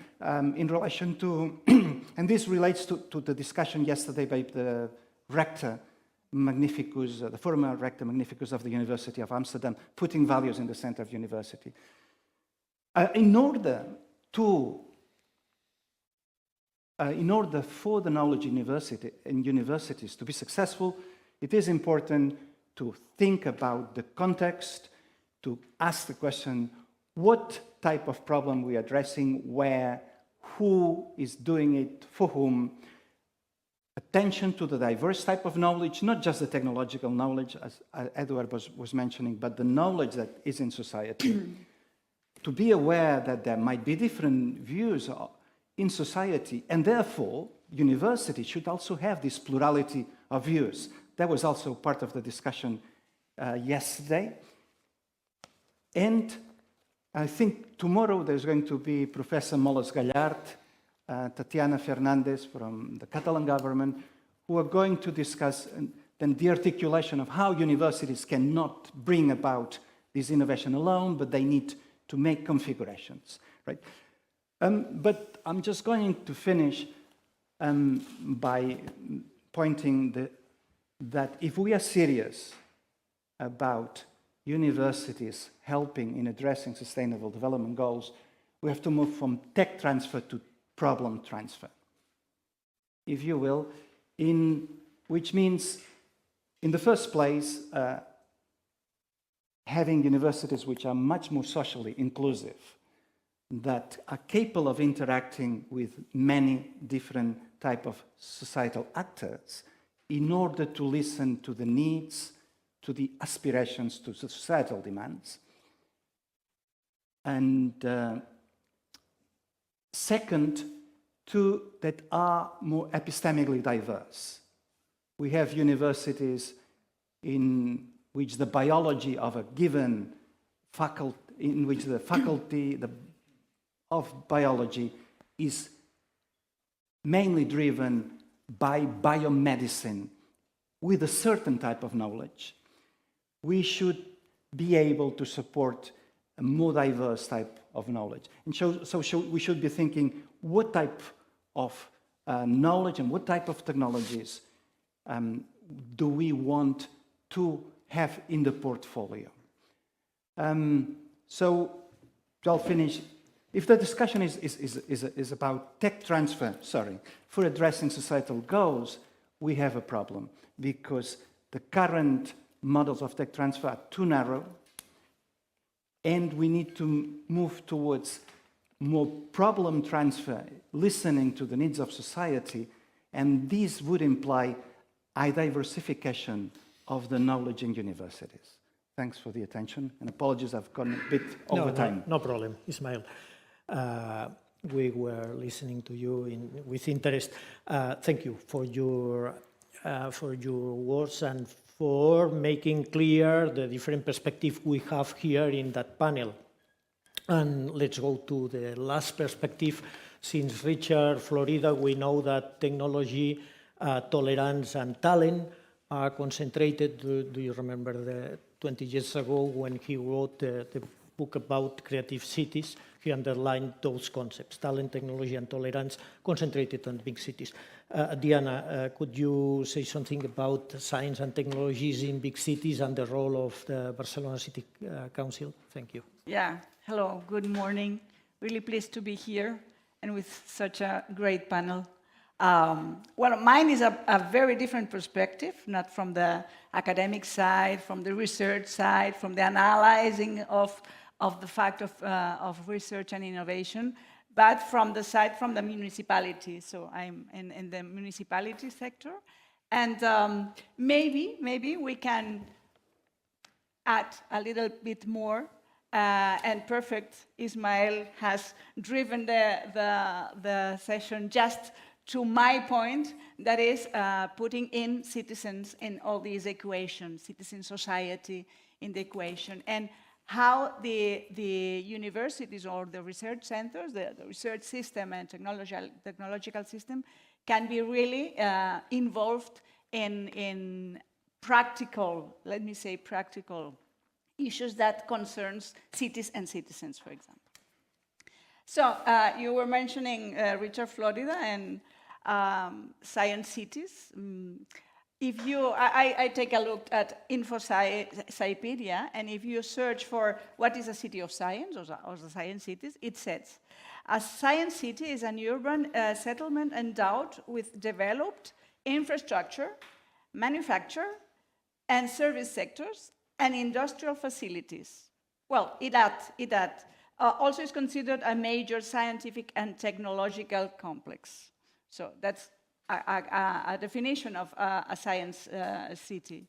in relation to, and this relates to the discussion yesterday by the rector magnificus, the former rector magnificus of the University of Amsterdam, putting values in the center of university. In order for the knowledge universities to be successful, it is important to think about the context, to ask the question, what type of problem we are addressing, where, who is doing it, for whom, attention to the diverse type of knowledge, not just the technological knowledge, as Eduard was mentioning, but the knowledge that is in society. To be aware that there might be different views in society, and therefore, universities should also have this plurality of views. That was also part of the discussion yesterday. And I think tomorrow there's going to be Professor Moles Gallard, Tatiana Fernandez from the Catalan government, who are going to discuss then the articulation of how universities cannot bring about this innovation alone, but they need to make configurations, right? But I'm just going to finish by pointing that if we are serious about universities helping in addressing sustainable development goals, we have to move from tech transfer to problem transfer, if you will, which means, in the first place, having universities which are much more socially inclusive, that are capable of interacting with many different types of societal actors in order to listen to the needs, to the aspirations, to societal demands. And second, that are more epistemically diverse. We have universities in which the biology of a given faculty, in which the faculty of biology is mainly driven by biomedicine with a certain type of knowledge, we should be able to support a more diverse type of knowledge. And we should be thinking what type of knowledge and what type of technologies do we want to have in the portfolio. So I'll finish. If the discussion is about tech transfer, for addressing societal goals, we have a problem because the current models of tech transfer are too narrow, and we need to move towards more problem transfer, listening to the needs of society, and this would imply a diversification of the knowledge in universities. Thanks for the attention, and apologies I've gone a bit over time. No problem, Ismael. We were listening to you with interest. Thank you for your words and for making clear the different perspective we have here in that panel. And let's go to the last perspective. Since Richard Florida, we know that technology, tolerance, and talent are concentrated. Do you remember 20 years ago when he wrote the book about creative cities? He underlined those concepts, talent, technology, and tolerance, concentrated on big cities. Diana, could you say something about science and technologies in big cities and the role of the Barcelona City Council? Thank you. Yeah, hello, good morning. Really pleased to be here and with such a great panel. Well, mine is a very different perspective, not from the academic side, from the research side, from the analyzing of the fact of research and innovation, but from the side from the municipality. So I'm in the municipality sector, and maybe we can add a little bit more. And perfect, Ismael has driven the session just to my point, that is putting in citizens in all these equations, citizen society in the equation, and how the universities or the research centers, the research system and technological system can be really involved in practical, let me say practical issues that concerns cities and citizens, for example. So you were mentioning Richard Florida and science cities. If you, I take a look at InfoScipedia, and if you search for what is a city of science or the science cities, it says, a science city is an urban settlement endowed with developed infrastructure, manufacture, and service sectors, and industrial facilities. Well, it also is considered a major scientific and technological complex. So that's a definition of a science city.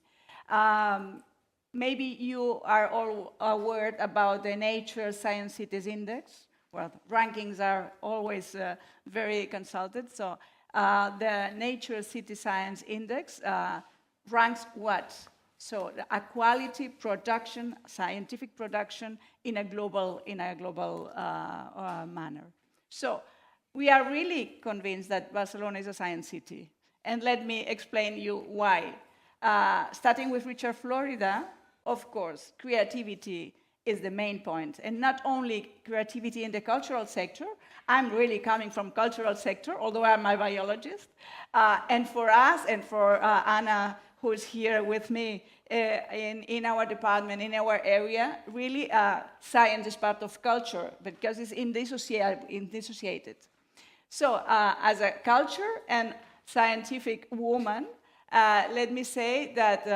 Maybe you are all aware about the Nature Science Cities Index. Well, rankings are always very consulted. So the Nature City Science Index ranks what? So a quality production, scientific production in a global manner. So we are really convinced that Barcelona is a science city. And let me explain you why. Starting with Richard Florida, of course, creativity is the main point. And not only creativity in the cultural sector, I'm really coming from cultural sector, although I'm a biologist. And for us, and for Anna, who's here with me in our department, in our area, really science is part of culture because it's indissociated. So as a culture and scientific woman, let me say that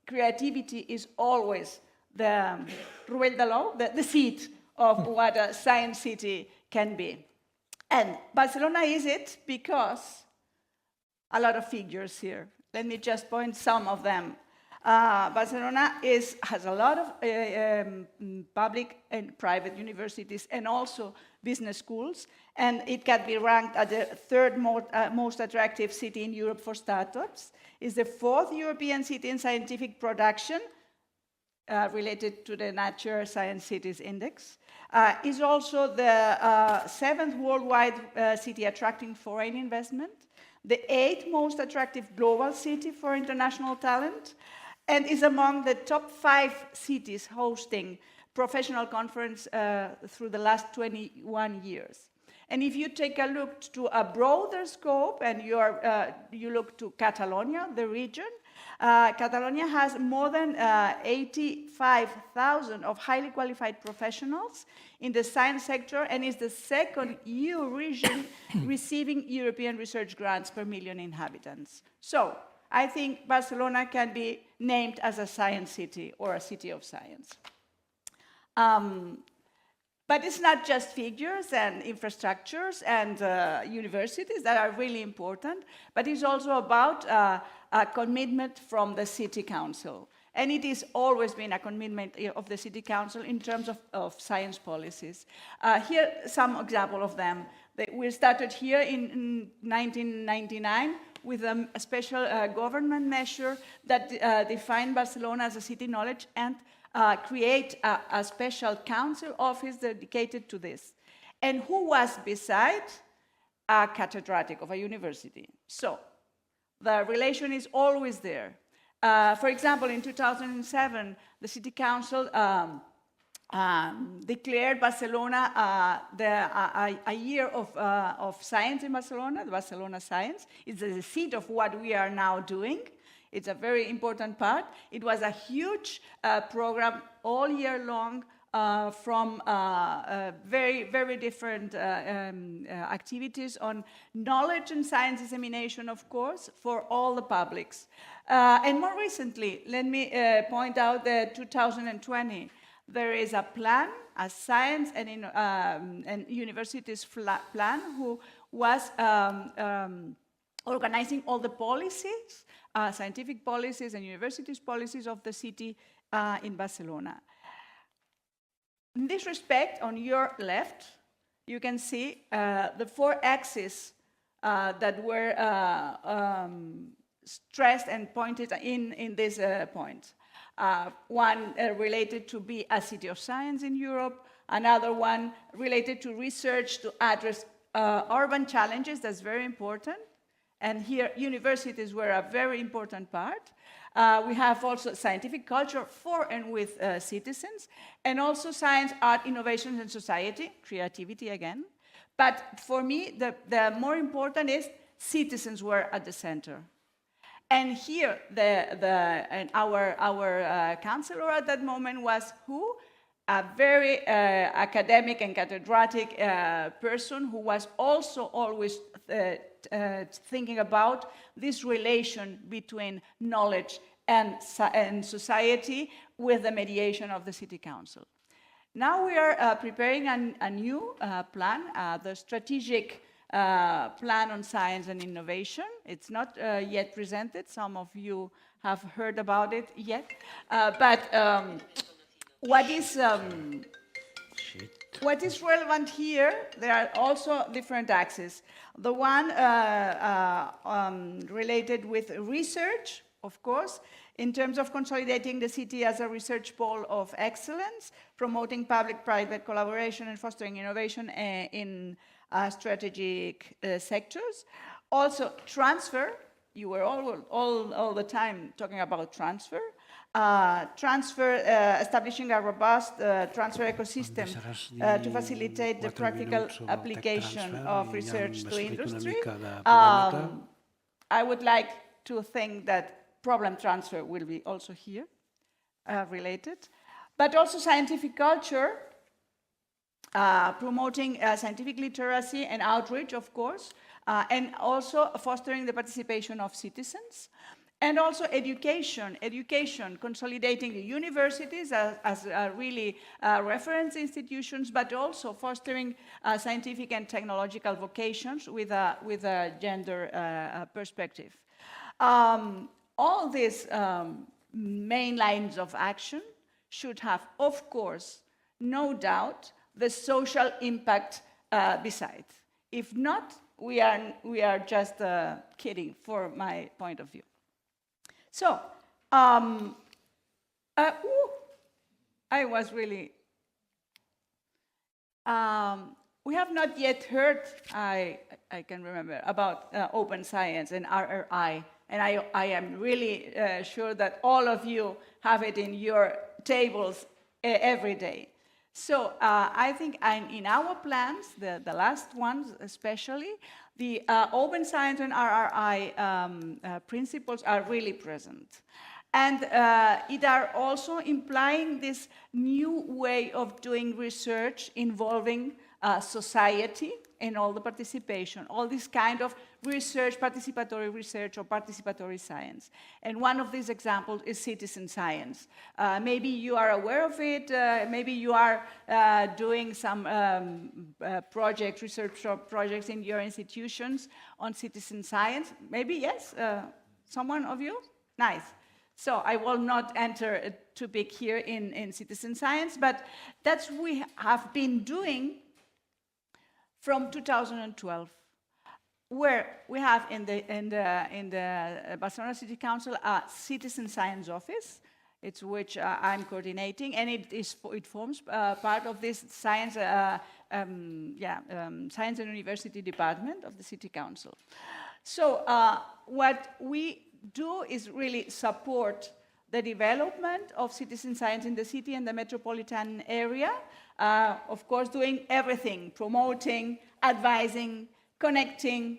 creativity is always the seed of what a science city can be. And Barcelona is it because a lot of figures here. Let me just point some of them. Barcelona has a lot of public and private universities and also business schools, and it can be ranked as the third most attractive city in Europe for startups. It's the fourth European city in scientific production, related to the Nature Science Cities Index. Is also the seventh worldwide city attracting foreign investment, the 8th most attractive global city for international talent, and is among the top 5 cities hosting professional conference through the last 21 years. And if you take a look to a broader scope and you look to Catalonia, the region, Catalonia has more than 85,000 of highly qualified professionals in the science sector and is the second EU region receiving European research grants per million inhabitants. So I think Barcelona can be named as a science city or a city of science. But it's not just figures and infrastructures and universities that are really important, but it's also about a commitment from the city council. And it has always been a commitment of the city council in terms of science policies. Here, some example of them. We started here in 1999 with a special government measure that defined Barcelona as a city knowledge and create a special council office dedicated to this. And who was beside? A catedrátic of a university. So the relation is always there. For example, in 2007, the city council declared Barcelona a year of science in Barcelona, the Barcelona Science. It's the seat of what we are now doing. It's a very important part. It was a huge program all year long from very, very different activities on knowledge and science dissemination, of course, for all the publics. And more recently, let me point out that 2020, there is a plan, a science and universities plan, who was organizing all the policies, scientific policies and universities policies of the city in Barcelona. In this respect, on your left, you can see the 4 axes that were stressed and pointed in this point. One related to be a city of science in Europe, another one related to research to address urban challenges, that's very important. And here, universities were a very important part. We have also scientific culture for and with citizens, and also science, art, innovation, and society, creativity again. But for me, the more important is citizens were at the center. And here, our counselor at that moment was who? A very academic and catedrátic person who was also always thinking about this relation between knowledge and society with the mediation of the city council. Now we are preparing a new plan, the strategic plan on science and innovation. It's not yet presented. Some of you have heard about it yet. What is relevant here, there are also different axes. The one related with research, of course, in terms of consolidating the city as a research pole of excellence, promoting public-private collaboration and fostering innovation in strategic sectors. Also, transfer, you were all the time talking about transfer. Establishing a robust transfer ecosystem to facilitate the practical application of research to industry. I would like to think that problem transfer will be also here related. But also scientific culture, promoting scientific literacy and outreach, of course, and also fostering the participation of citizens. And also education, consolidating the universities as really reference institutions, but also fostering scientific and technological vocations with a gender perspective. All these main lines of action should have, of course, no doubt, the social impact beside. If not, we are just kidding, for my point of view. So, I was really, we have not yet heard, I can remember, about open science and RRI. And I am really sure that all of you have it in your tables every day. So I think in our plans, the last ones especially, the open science and RRI principles are really present. And it are also implying this new way of doing research involving society and all the participation, all this kind of research, participatory research or participatory science. And one of these examples is citizen science. Maybe you are aware of it, maybe you are doing some projects, research projects in your institutions on citizen science. Maybe, yes, someone of you? Nice. So I will not enter too big here in citizen science, but that's what we have been doing from 2012, where we have in the Barcelona City Council a citizen science office, it's which I'm coordinating, and it forms part of this science, science and university department of the City Council. So what we do is really support the development of citizen science in the city and the metropolitan area. Of course, doing everything, promoting, advising, connecting,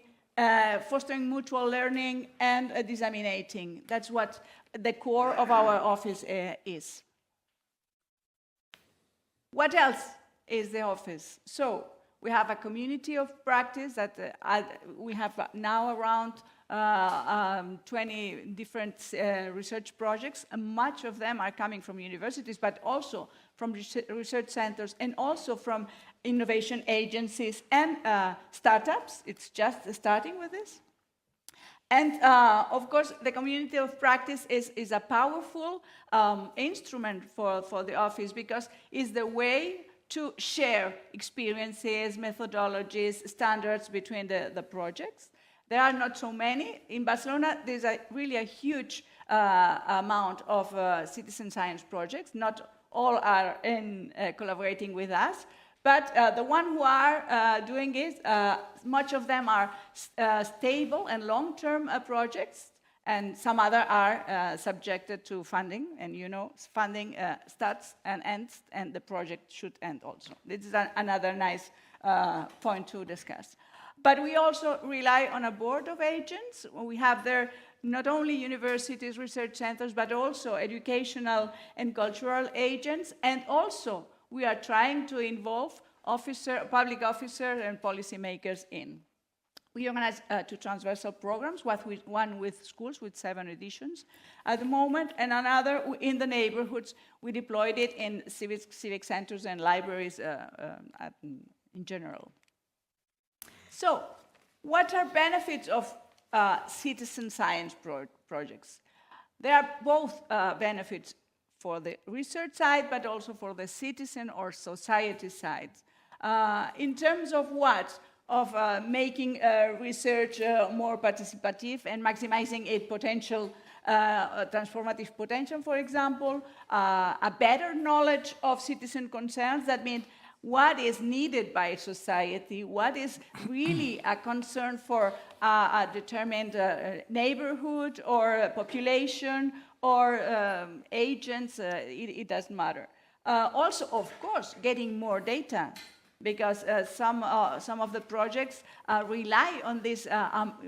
fostering mutual learning, and disseminating. That's what the core of our office is. What else is the office? So we have a community of practice that we have now around 20 different research projects, and much of them are coming from universities, but also from research centers and also from innovation agencies and startups. It's just starting with this. And of course, the community of practice is a powerful instrument for the office, because it's the way to share experiences, methodologies, standards between the projects. There are not so many. In Barcelona, there's really a huge amount of citizen science projects. Not all are collaborating with us, but the ones who are doing it, much of them are stable and long-term projects, and some other are subjected to funding, and you know, funding starts and ends, and the project should end also. This is another nice point to discuss. But we also rely on a board of agents. We have there not only universities, research centers, but also educational and cultural agents. And also, we are trying to involve public officers and policymakers in. We organize two transversal programs, one with schools with 7 editions at the moment, and another in the neighborhoods. We deployed it in civic centers and libraries in general. So, what are benefits of citizen science projects? There are both benefits for the research side, but also for the citizen or society side. In terms of what? Of making research more participative and maximizing its potential, transformative potential, for example, a better knowledge of citizen concerns. That means what is needed by society, what is really a concern for a determined neighborhood or population or agents, it doesn't matter. Also, of course, getting more data, because some of the projects rely on this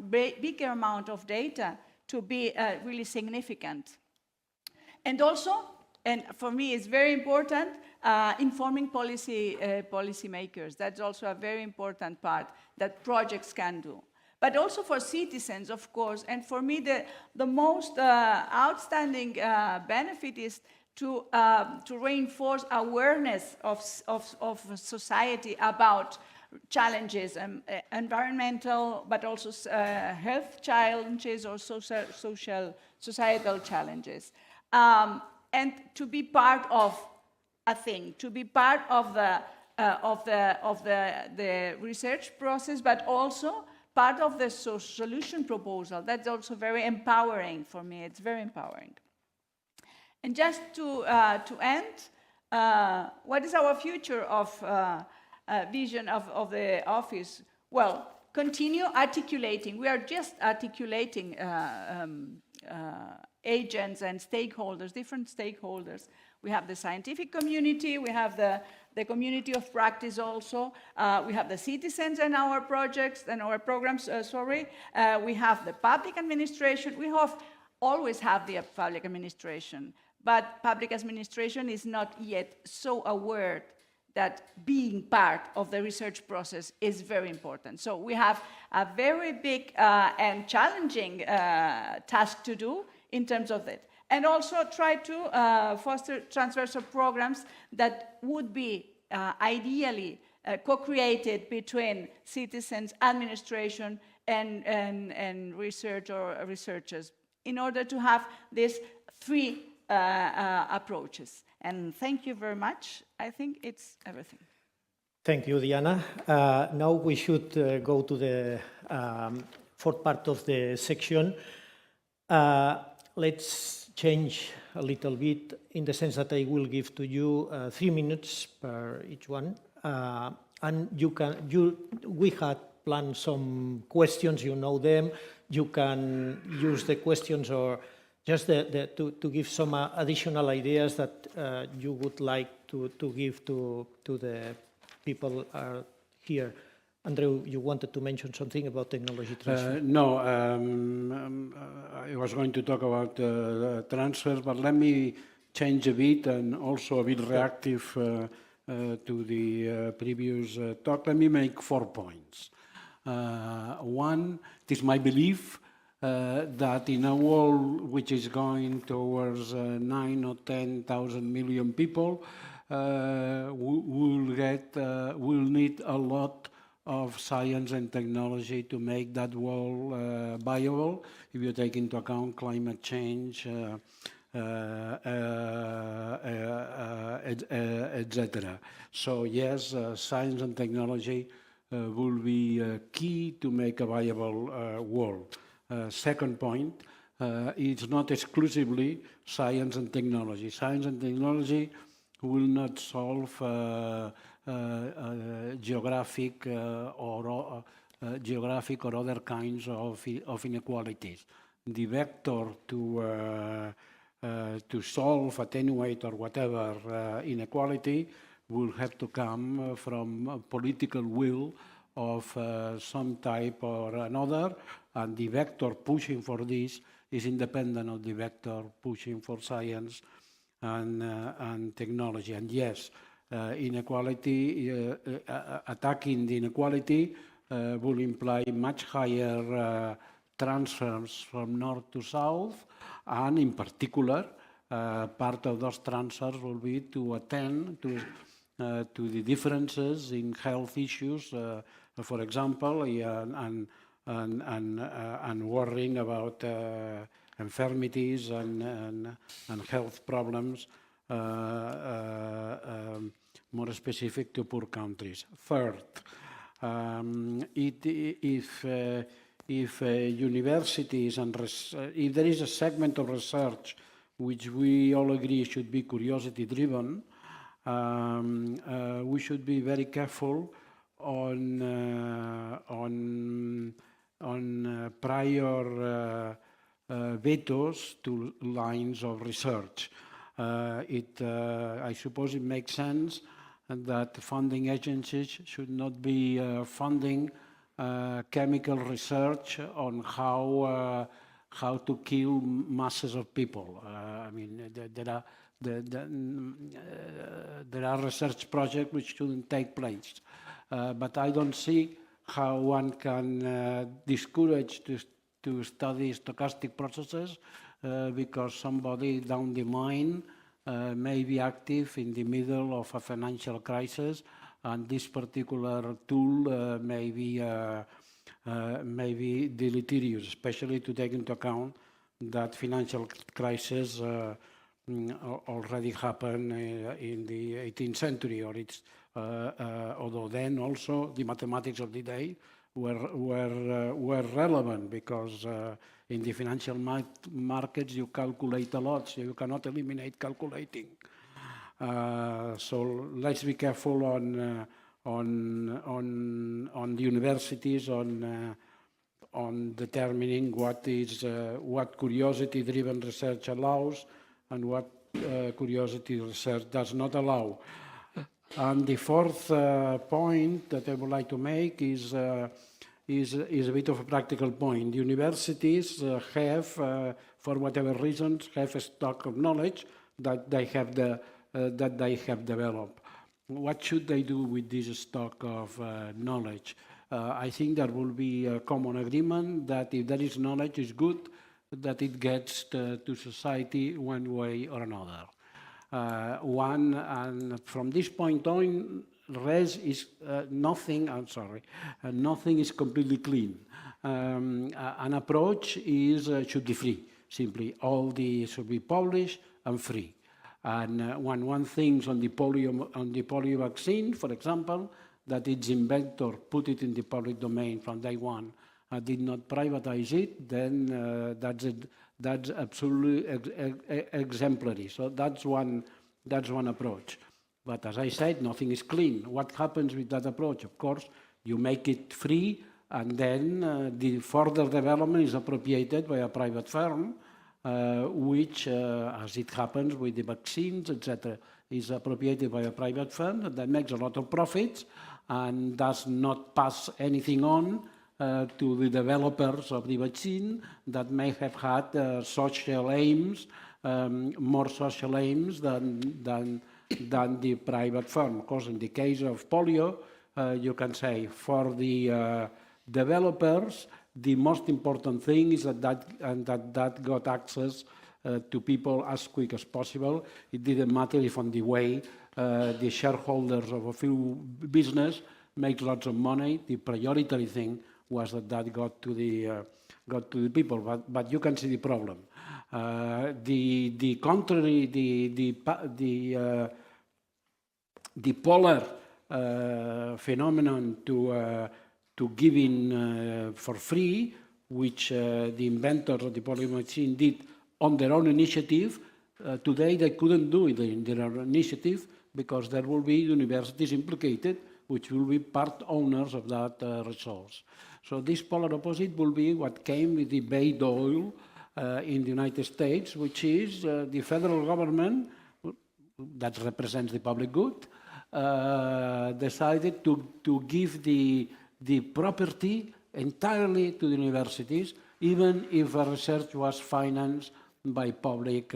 bigger amount of data to be really significant. And also, and for me it's very important, informing policymakers. That's also a very important part that projects can do. But also for citizens, of course, and for me the most outstanding benefit is to reinforce awareness of society about challenges, environmental, but also health challenges or societal challenges. And to be part of a thing, to be part of the research process, but also part of the solution proposal. That's also very empowering for me. It's very empowering. And just to end, what is our future of vision of the office? Well, continue articulating. We are just articulating agents and stakeholders, different stakeholders. We have the scientific community, we have the community of practice also, we have the citizens in our projects and our programs, we have the public administration, always have the public administration, but public administration is not yet so aware that being part of the research process is very important. So we have a very big and challenging task to do in terms of that. And also try to foster transversal programs that would be ideally co-created between citizens, administration, and research or researchers in order to have these three approaches. And thank you very much. I think it's everything. Thank you, Diana. Now we should go to the fourth part of the section. Let's change a little bit in the sense that I will give to you 3 minutes per each one. And we had planned some questions, you know them. You can use the questions or just to give some additional ideas that you would like to give to the people here. Andreu, you wanted to mention something about technology transfer? No, I was going to talk about transfers, but let me change a bit and also a bit reactive to the previous talk. Let me make 4 points. One, it is my belief that in a world which is going towards 9 or 10,000 million people, we'll need a lot of science and technology to make that world viable, if you take into account climate change, etc. So yes, science and technology will be key to make a viable world. Second point, it's not exclusively science and technology. Science and technology will not solve geographic or other kinds of inequalities. The vector to solve, attenuate, or whatever inequality will have to come from political will of some type or another, and the vector pushing for this is independent of the vector pushing for science and technology. And yes, inequality, attacking the inequality will imply much higher transfers from north to south, and in particular, part of those transfers will be to attend to the differences in health issues, for example, and worrying about infirmities and health problems more specific to poor countries. Third, if universities and if there is a segment of research which we all agree should be curiosity-driven, we should be very careful on prior vetoes to lines of research. I suppose it makes sense that funding agencies should not be funding chemical research on how to kill masses of people. I mean, there are research projects which shouldn't take place. But I don't see how one can discourage to study stochastic processes because somebody down the line may be active in the middle of a financial crisis, and this particular tool may be deleterious, especially to take into account that financial crisis already happened in the 18th century, or it's although then also the mathematics of the day were relevant because in the financial markets you calculate a lot, so you cannot eliminate calculating. So let's be careful on the universities, on determining what curiosity-driven research allows and what curiosity research does not allow. And the fourth point that I would like to make is a bit of a practical point. Universities have, for whatever reasons, have a stock of knowledge that they have developed. What should they do with this stock of knowledge? I think there will be a common agreement that if there is knowledge, it's good that it gets to society one way or another. And from this point on, nothing is completely clean. An approach should be free, simply. Should be published and free. And when one thinks on the polio vaccine, for example, that its inventor put it in the public domain from day one and did not privatize it, then that's absolutely exemplary. So that's one approach. But as I said, nothing is clean. What happens with that approach? Of course, you make it free, and then the further development is appropriated by a private firm, which, as it happens with the vaccines, etc., is appropriated by a private firm that makes a lot of profits and does not pass anything on to the developers of the vaccine that may have had social aims, more social aims than the private firm. Of course, in the case of polio, you can say for the developers, the most important thing is that got access to people as quick as possible. It didn't matter if on the way the shareholders of a few business make lots of money. The priority thing was that got to the people. But you can see the problem. The contrary, the polar phenomenon to giving for free, which the inventors of the polio vaccine did on their own initiative. Today they couldn't do it in their own initiative because there will be universities implicated which will be part owners of that resource. So this polar opposite will be what came with the Bayh-Dole in the United States, which is the federal government, that represents the public good, decided to give the property entirely to the universities, even if research was financed by public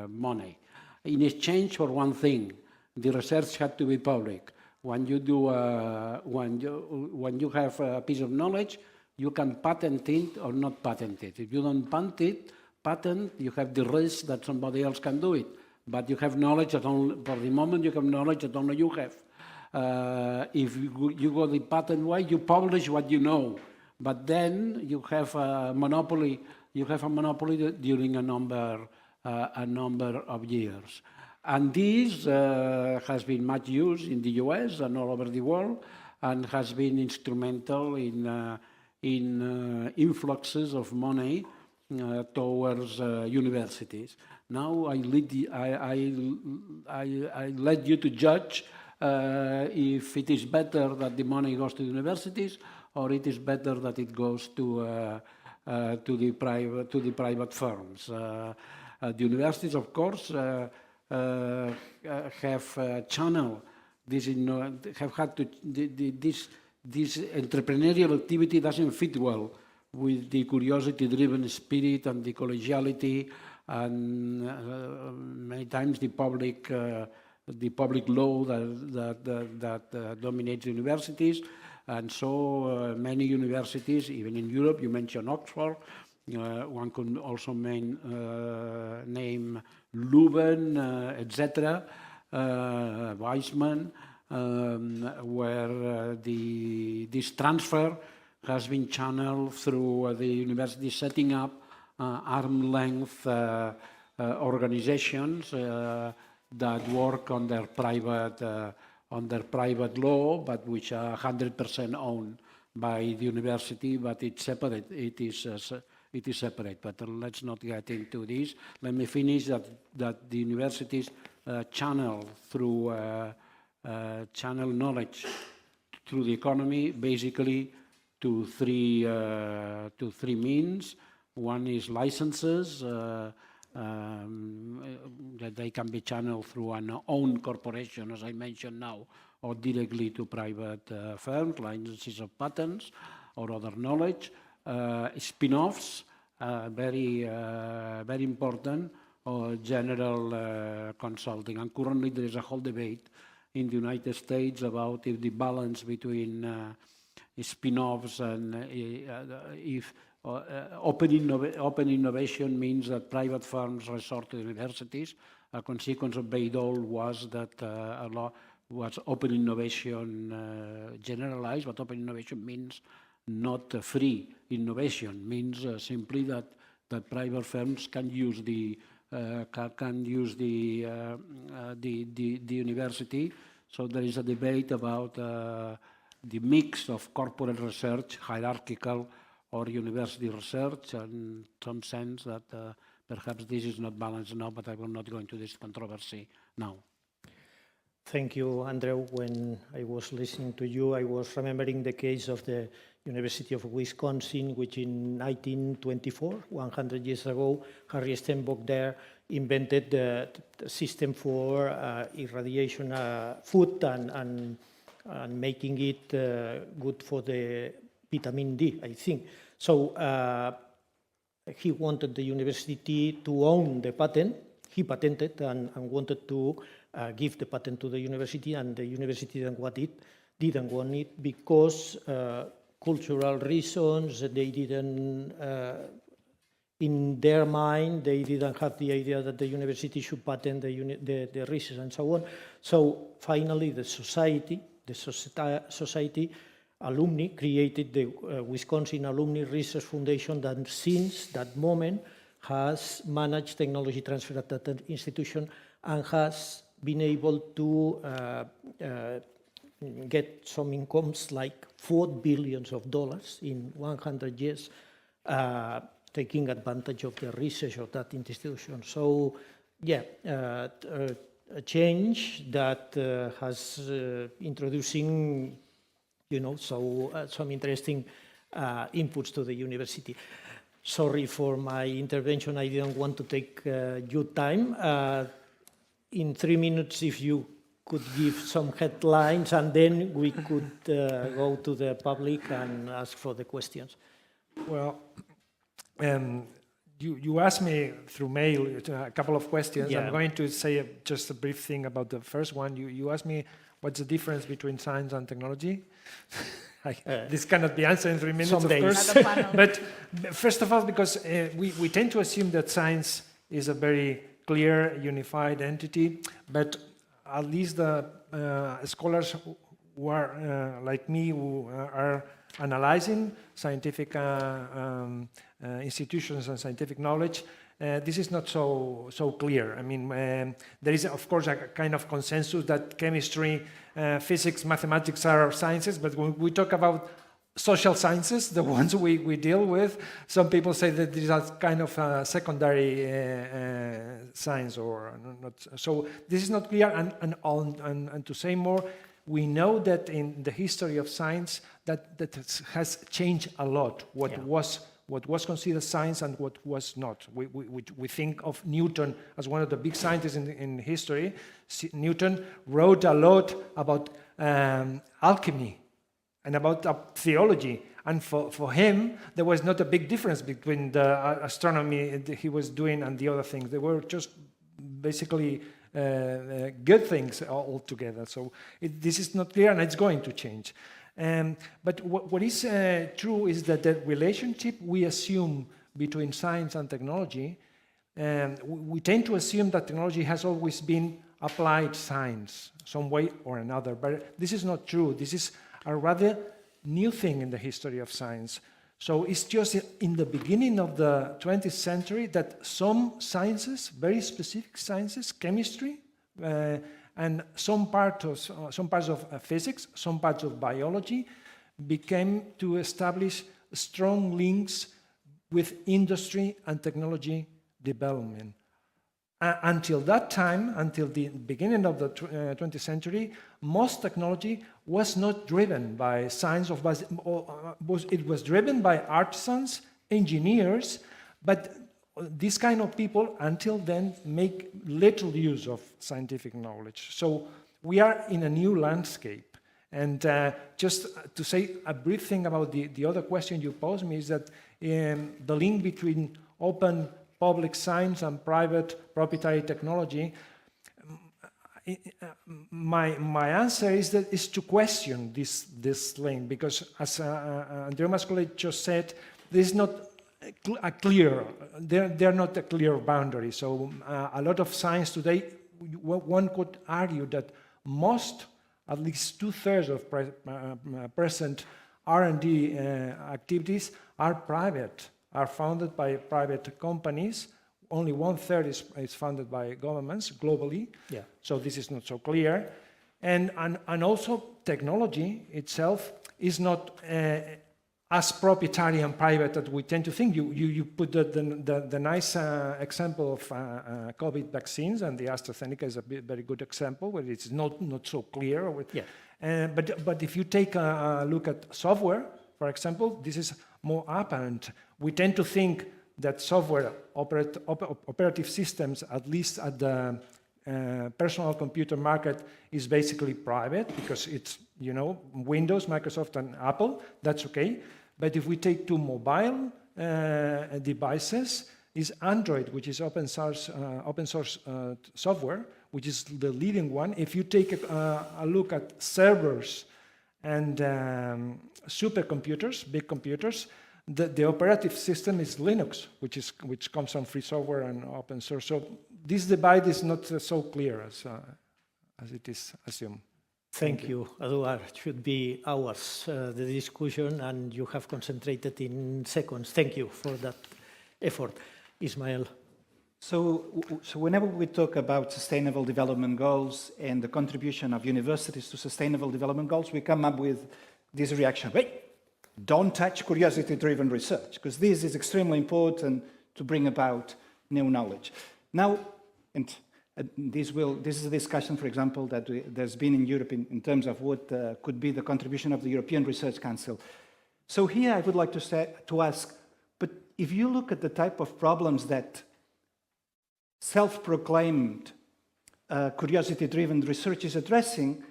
money. In exchange for one thing, the research had to be public. When you do, when you have a piece of knowledge, you can patent it or not patent it. If you don't patent, you have the risk that somebody else can do it. But you have knowledge that only, for the moment, you have knowledge that only you have. If you go the patent way, you publish what you know, but then you have a monopoly. You have a monopoly during a number of years, and this has been much used in the U.S. and all over the world, and has been instrumental in influxes of money towards universities. Now I let you to judge if it is better that the money goes to the universities or it is better that it goes to the private firms. The universities, of course, have channeled this. Have had to this entrepreneurial activity doesn't fit well with the curiosity-driven spirit and the collegiality, and many times the public law that dominates universities. And so many universities, even in Europe, you mentioned Oxford, one could also name Leuven, etc., Weizmann, where this transfer has been channeled through the university setting up arm-length organizations that work on their private law, but which are 100% owned by the university, but it's separate. It is separate. But let's not get into this. Let me finish that the universities channel knowledge through the economy, basically to three means. One is licenses, that they can be channeled through an own corporation, as I mentioned now, or directly to private firms, licenses of patents or other knowledge. Spin-offs, very important, or general consulting. And currently there is a whole debate in the United States about if the balance between spin-offs and if open innovation means that private firms resort to universities. A consequence of Bayh-Dole was that was open innovation generalized, but open innovation means not free innovation, means simply that private firms can use the university. So there is a debate about the mix of corporate research, hierarchical or university research, and some sense that perhaps this is not balanced now, but I will not go into this controversy now. Thank you, Andreu. When I was listening to you, I was remembering the case of the University of Wisconsin, which in 1924, 100 years ago, Harry Stenbock there invented the system for irradiation food and making it good for the vitamin D, I think. So he wanted the university to own the patent. He patented and wanted to give the patent to the university, and the university didn't want it because cultural reasons. They didn't, in their mind, they didn't have the idea that the university should patent the research and so on. So finally, the society alumni created the Wisconsin Alumni Research Foundation that since that moment has managed technology transfer at that institution and has been able to get some incomes like $4 billion in 100 years, taking advantage of the research of that institution. So, yeah, a change that has introducing, some interesting inputs to the university. Sorry for my intervention. I didn't want to take your time. In 3 minutes, if you could give some headlines, and then we could go to the public and ask for the questions. Well, you asked me through mail a couple of questions. Yeah. I'm going to say just a brief thing about the first one. You asked me what's the difference between science and technology. This cannot be answered in 3 minutes, Some of course. But first of all, because we tend to assume that science is a very clear, unified entity, but at least the scholars who are like me, who are analyzing scientific institutions and scientific knowledge, this is not so clear. I mean, there is, of course, a kind of consensus that chemistry, physics, mathematics are sciences, but when we talk about social sciences, the ones we deal with, some people say that these are kind of secondary science or not. So this is not clear, and to say more, we know that in the history of science that has changed a lot. What was considered science and what was not. We think of Newton as one of the big scientists in history. Newton wrote a lot about alchemy and about theology. And for him, there was not a big difference between the astronomy that he was doing and the other things. They were just basically good things altogether. So this is not clear, and it's going to change. But what is true is that the relationship we assume between science and technology, we tend to assume that technology has always been applied science, some way or another. But this is not true. This is a rather new thing in the history of science. So it's just in the beginning of the 20th century that some sciences, very specific sciences, chemistry, and some parts of physics, some parts of biology, became to establish strong links with industry and technology development. until that time, until the beginning of the 20th century, most technology was not driven by science it was driven by artisans, engineers, but these kind of people until then make little use of scientific knowledge. So we are in a new landscape. And just to say a brief thing about the other question you posed me is that the link between open public science and private proprietary technology, my answer is to question this link, because as Andreu Mas-Colell just said, there's not a clear, they're not a clear boundary. So a lot of science today, one could argue that most, at least 2/3 of present R&D activities are private, are funded by private companies. Only 1/3 is funded by governments globally. Yeah. So this is not so clear. And also technology itself is not as proprietary and private as we tend to think. You put the nice example of COVID vaccines, and the AstraZeneca is a very good example where it's not so clear. Yeah. But if you take a look at software, for example, this is more apparent. We tend to think that software operative systems, at least at the personal computer market, is basically private because it's, Windows, Microsoft, and Apple. That's okay. But if we take two mobile devices, is Android, which is open source software, which is the leading one. If you take a look at servers and supercomputers, big computers, the operative system is Linux, which comes from free software and open source. So this divide is not so clear as it is assumed. Thank you, Eduard. It should be hours, the discussion, and you have concentrated in seconds. Thank you for that effort. Ismael. So whenever we talk about sustainable development goals and the contribution of universities to sustainable development goals, we come up with this reaction. Wait, don't touch curiosity-driven research, because this is extremely important to bring about new knowledge. Now, and this is a discussion, for example, that there's been in Europe in terms of what could be the contribution of the European Research Council. So here I would like to ask, but if you look at the type of problems that self-proclaimed curiosity-driven research is addressing,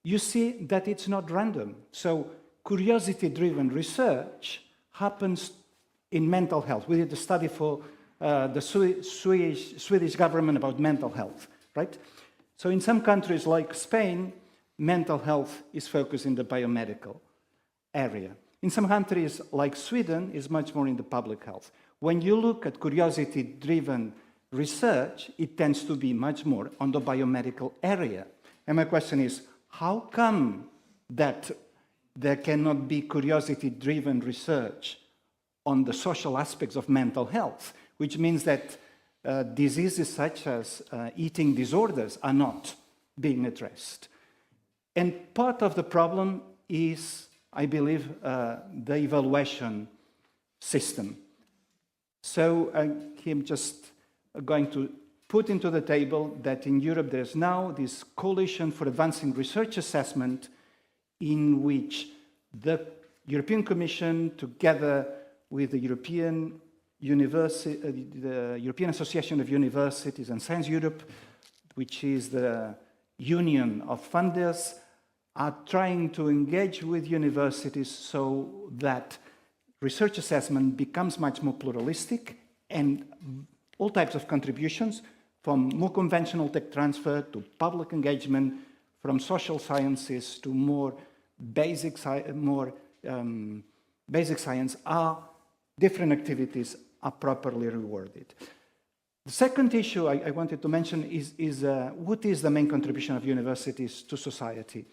you see that it's not random. So curiosity-driven research happens in mental health. We did a study for the Swedish government about mental health, right? So in some countries like Spain, mental health is focused in the biomedical area. In some countries like Sweden, is much more in the public health. When you look at curiosity-driven research, it tends to be much more on the biomedical area. And my question is, how come that there cannot be curiosity-driven research on the social aspects of mental health, which means that diseases such as eating disorders are not being addressed? And part of the problem is, I believe, the evaluation system. So I'm just going to put into the table that in Europe there's now this coalition for advancing research assessment, in which the European Commission, together with the European Association of Universities and Science Europe, which is the union of funders, are trying to engage with universities so that research assessment becomes much more pluralistic, and all types of contributions, from more conventional tech transfer to public engagement, from social sciences to more basic science, different activities are properly rewarded. The second issue I wanted to mention is what is the main contribution of universities to society?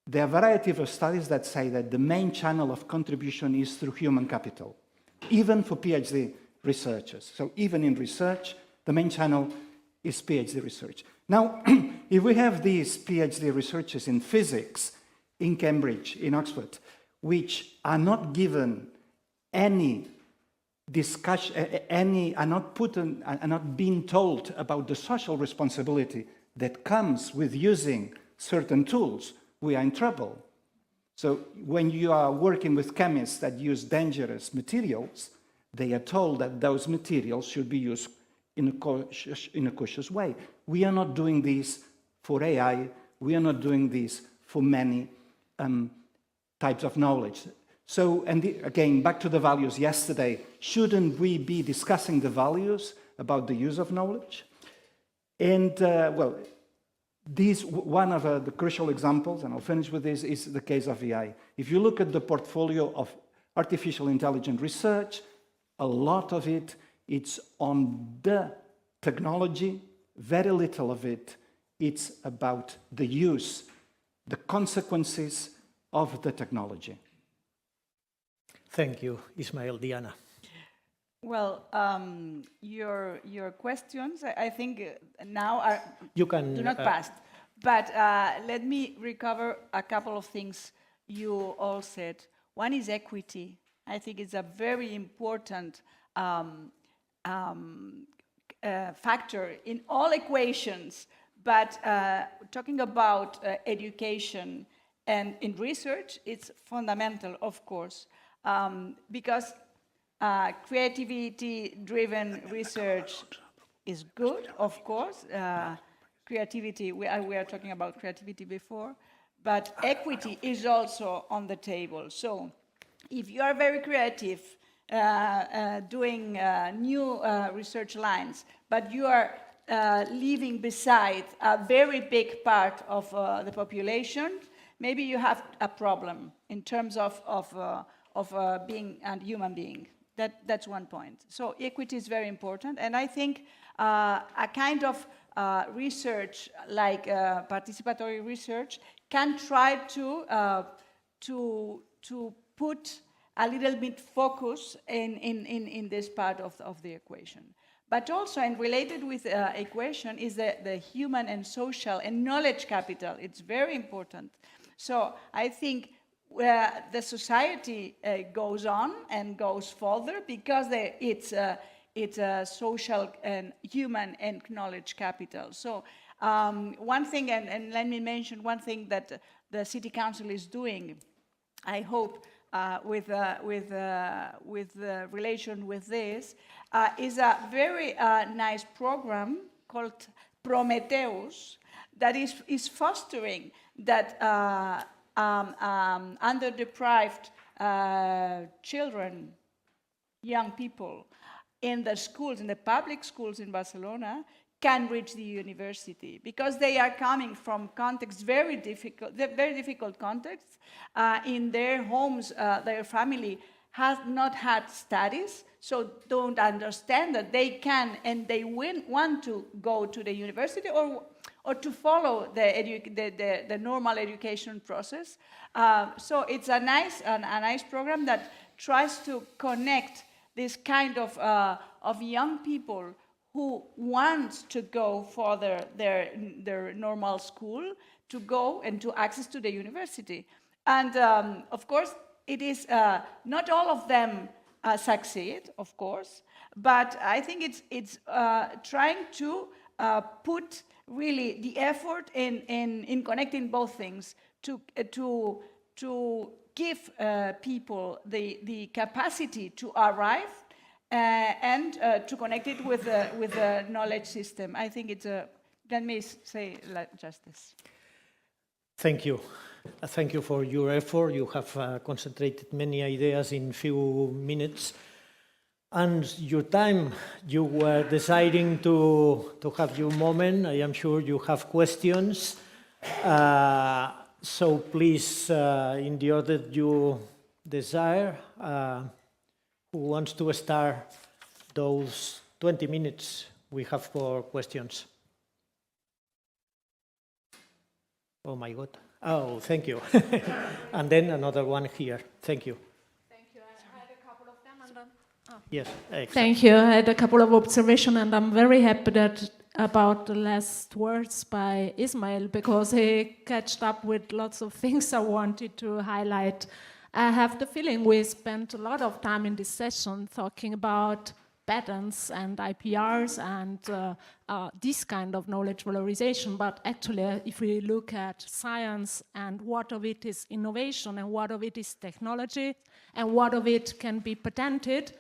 There are a variety of studies that say that the main channel of contribution is through human capital, even for PhD researchers. So even in research, the main channel is PhD research. Now, if we have these PhD researchers in physics, in Cambridge, in Oxford, which are not given any are not being told about the social responsibility that comes with using certain tools, we are in trouble. So when you are working with chemists that use dangerous materials, they are told that those materials should be used in a cautious way. We are not doing this for AI. We are not doing this for many types of knowledge. So, and again, back to the values yesterday, shouldn't we be discussing the values about the use of knowledge? And, well, one of the crucial examples, and I'll finish with this, is the case of AI. If you look at the portfolio of artificial intelligence research, a lot of it, it's on the technology, very little of it, it's about the use, the consequences of the technology. Thank you, Ismael. Diana. Well, your questions, I think now are You can, do not pass. But let me recover a couple of things you all said. One is equity. I think it's a very important factor in all equations. But talking about education and in research, it's fundamental, of course, because creativity-driven research is good, of course. Creativity, we are talking about creativity before, but equity is also on the table. So if you are very creative, doing new research lines, but you are leaving beside a very big part of the population, maybe you have a problem in terms of being a human being. That's one point. So equity is very important, and I think a kind of research like participatory research can try to put a little bit focus in this part of the equation. But also, and related with equation, is the human and social and knowledge capital. It's very important. So I think the society goes on and goes further because it's a social and human and knowledge capital. So one thing, and let me mention one thing that the City Council is doing, I hope, with relation with this, is a very nice program called Prometheus that is fostering that underdeprived children, young people in the schools, in the public schools in Barcelona, can reach the university because they are coming from contexts very difficult contexts. In their homes, their family has not had studies, so don't understand that they can and they want to go to the university or to follow the normal education process. So it's a nice program that tries to connect this kind of young people who wants to go for their normal school to go and to access to the university. And of course, it is not all of them succeed, of course, but I think it's trying to put really the effort in connecting both things to give people the capacity to arrive and to connect it with the knowledge system. I think it's let me say just this. Thank you. Thank you for your effort. You have concentrated many ideas in few minutes. And your time, you were deciding to have your moment. I am sure you have questions. So please, in the order you desire, who wants to start those 20 minutes we have for questions? Oh my God. Oh, thank you. And then another one here. Thank you. Thank you. I had a couple of them and then... Oh. Yes, excellent. Thank you. I had a couple of observations and I'm very happy about the last words by Ismael because he catched up with lots of things I wanted to highlight. I have the feeling we spent a lot of time in this session talking about patents and IPRs and this kind of knowledge valorization, but actually if we look at science and what of it is innovation and what of it is technology and what of it can be patented,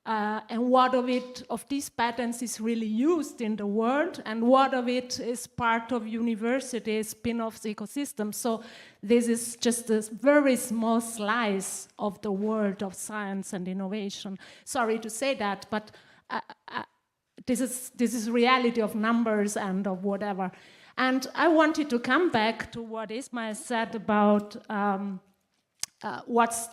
and what of these patents is really used in the world, and what of it is part of university spin-off ecosystem. So this is just a very small slice of the world of science and innovation. Sorry to say that, but this is reality of numbers and of whatever. And I wanted to come back to what Ismael said about what's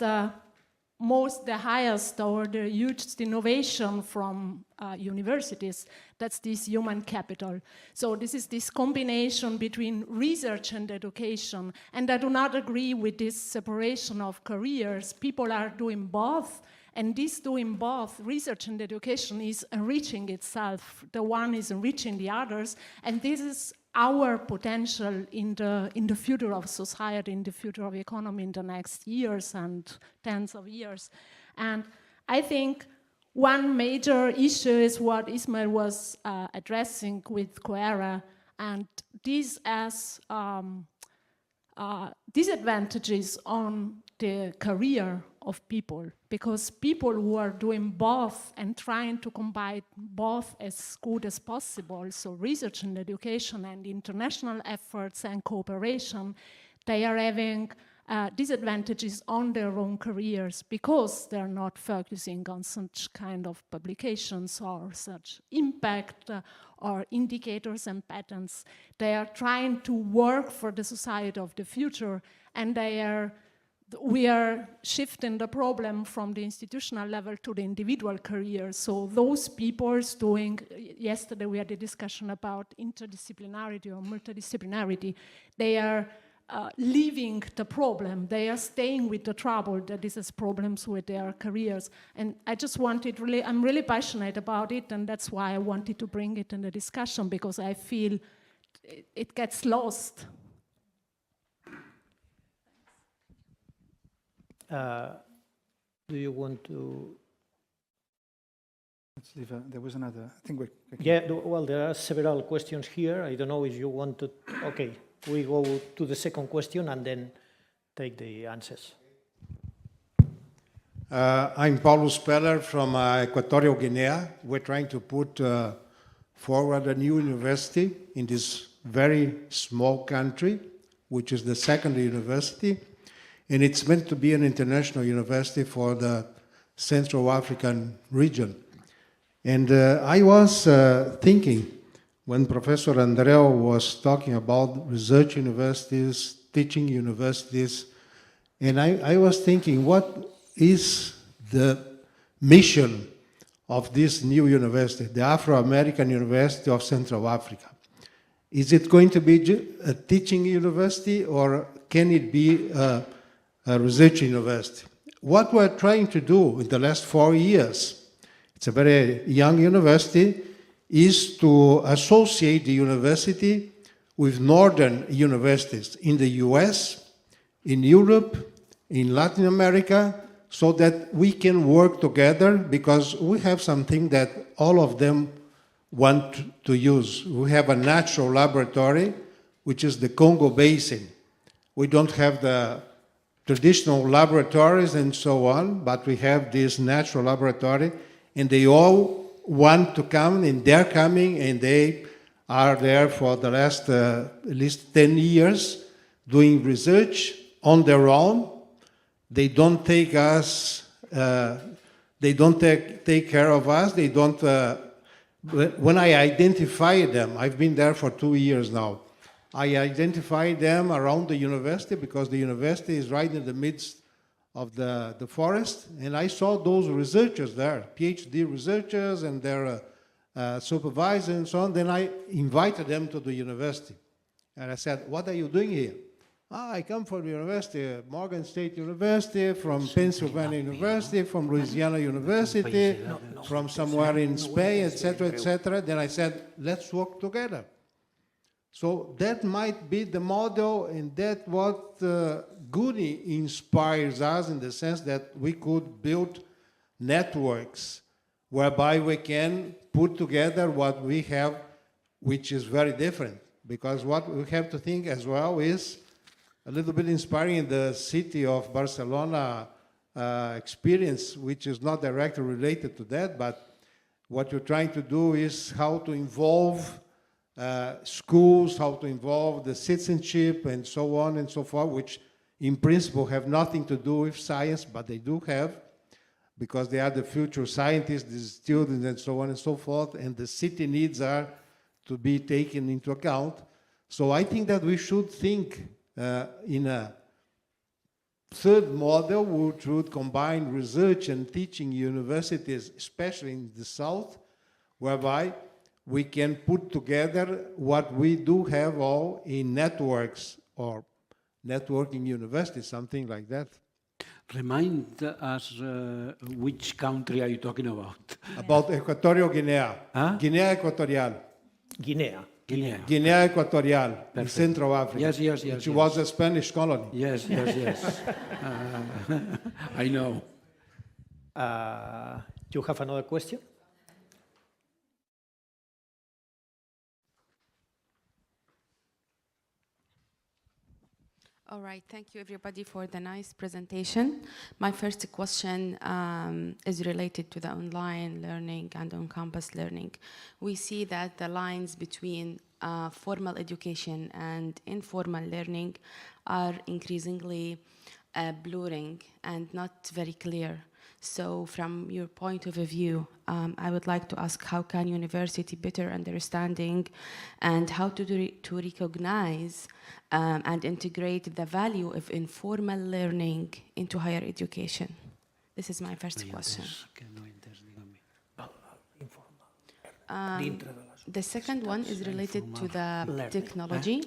the highest or the hugest innovation from universities. That's this human capital. So this is this combination between research and education. And I do not agree with this separation of careers. People are doing both. And this doing both, research and education, is enriching itself. The one is enriching the others. And this is our potential in the future of society, in the future of economy in the next years and tens of years. And I think one major issue is what Ismael was addressing with Coera, and these as disadvantages on the career of people, because people who are doing both and trying to combine both as good as possible, so research and education and international efforts and cooperation, they are having disadvantages on their own careers because they're not focusing on such kind of publications or such impact or indicators and patents. They are trying to work for the society of the future, and we are shifting the problem from the institutional level to the individual career. So those people doing, yesterday we had a discussion about interdisciplinarity or multidisciplinarity, they are leaving the problem. They are staying with the trouble that this has problems with their careers. And I just wanted I'm really passionate about it, and that's why I wanted to bring it in the discussion, because I feel it gets lost. Do you want to? Let's leave. There was another. I think we. Yeah. Well, there are several questions here. I don't know if you want to. Okay, we go to the second question and then take the answers. I'm Paulo Speller from Equatorial Guinea. We're trying to put forward a new university in this very small country, which is the second university. And it's meant to be an international university for the Central African region. And I was thinking, when Professor Andreu was talking about research universities, teaching universities, and I was thinking, what is the mission of this new university, the Afro-American University of Central Africa? Is it going to be a teaching university, or can it be a research university? What we're trying to do in the last 4 years, it's a very young university, is to associate the university with northern universities in the US, in Europe, in Latin America, so that we can work together, because we have something that all of them want to use. We have a natural laboratory, which is the Congo Basin. We don't have the traditional laboratories and so on, but we have this natural laboratory, and they all want to come, and they're coming, and they are there for the last at least 10 years doing research on their own. They don't take us, they don't take care of us, they don't, when I identify them, I've been there for 2 years now, I identify them around the university, because the university is right in the midst of the forest, and I saw those researchers there, PhD researchers and their supervisors and so on. Then I invited them to the university, and I said, what are you doing here? I come from the university, Morgan State University, from Pennsylvania University, from Louisiana University, from somewhere in Spain, etc., etc. Then I said, let's work together. So that might be the model, and that what Guni inspires us in the sense that we could build networks whereby we can put together what we have, which is very different. Because what we have to think as well is a little bit inspiring in the city of Barcelona experience, which is not directly related to that, but what you're trying to do is how to involve schools, how to involve the citizenship, and so on and so forth, which in principle have nothing to do with science, but they do have, because they are the future scientists, the students, and so on and so forth, and the city needs are to be taken into account. So I think that we should think in a third model, which would combine research and teaching universities, especially in the South, whereby we can put together what we do have all in networks or networking universities, something like that. Remind us which country are you talking about? About Equatorial Guinea. Huh? Guinea Equatorial. Guinea. Guinea. Guinea Equatorial in Perfect. Central Africa. Yes, yes, yes, Which yes. was a Spanish colony. Yes, yes, yes. I know. You have another question? All right, thank you everybody for the nice presentation. My first question is related to the online learning and on-campus learning. We see that the lines between formal education and informal learning are increasingly blurring and not very clear. So from your point of view, I would like to ask how can university better understanding and how to recognize and integrate the value of informal learning into higher education? This is my first question. The second one is related to the technology.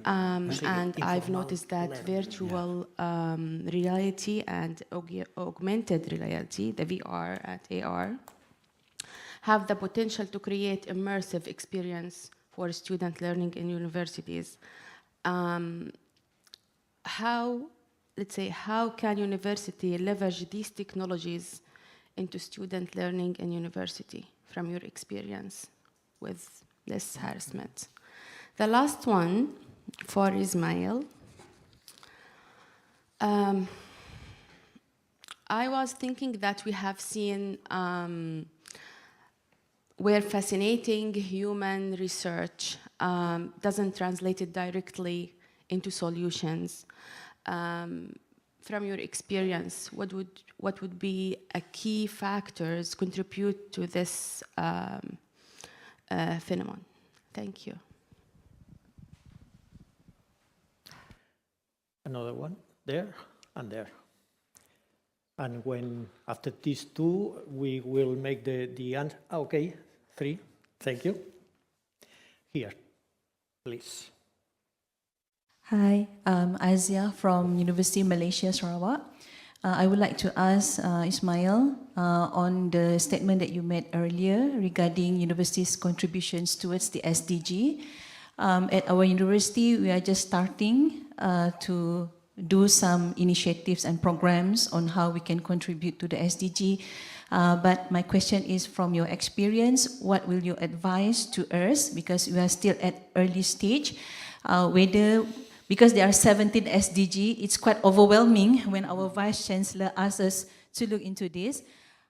And I've noticed that virtual reality and augmented reality, the VR and AR, have the potential to create immersive experience for student learning in universities. How can university leverage these technologies into student learning in university from your experience with less harassment? The last one for Ismael. I was thinking that we have seen where fascinating human research doesn't translate it directly into solutions. From your experience, what would be a key factors contribute to this phenomenon? Thank you. Another one, there and there. And when, after these two, we will make the answer. Okay, 3, thank you. Here, please. Hi, I'm Azia from University Malaysia, Sarawak. I would like to ask Ismael on the statement that you made earlier regarding universities' contributions towards the SDG. At our university, we are just starting to do some initiatives and programs on how we can contribute to the SDG. But my question is, from your experience, what will you advise to us, because we are still at early stage, because there are 17 SDG, it's quite overwhelming when our Vice Chancellor asks us to look into this.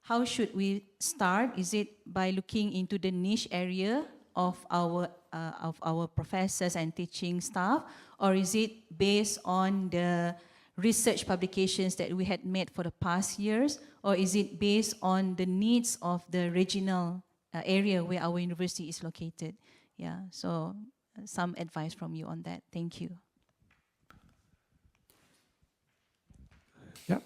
How should we start? Is it by looking into the niche area of our professors and teaching staff, or is it based on the research publications that we had made for the past years, or is it based on the needs of the regional area where our university is located? Yeah, so some advice from you on that. Thank you. Yeah.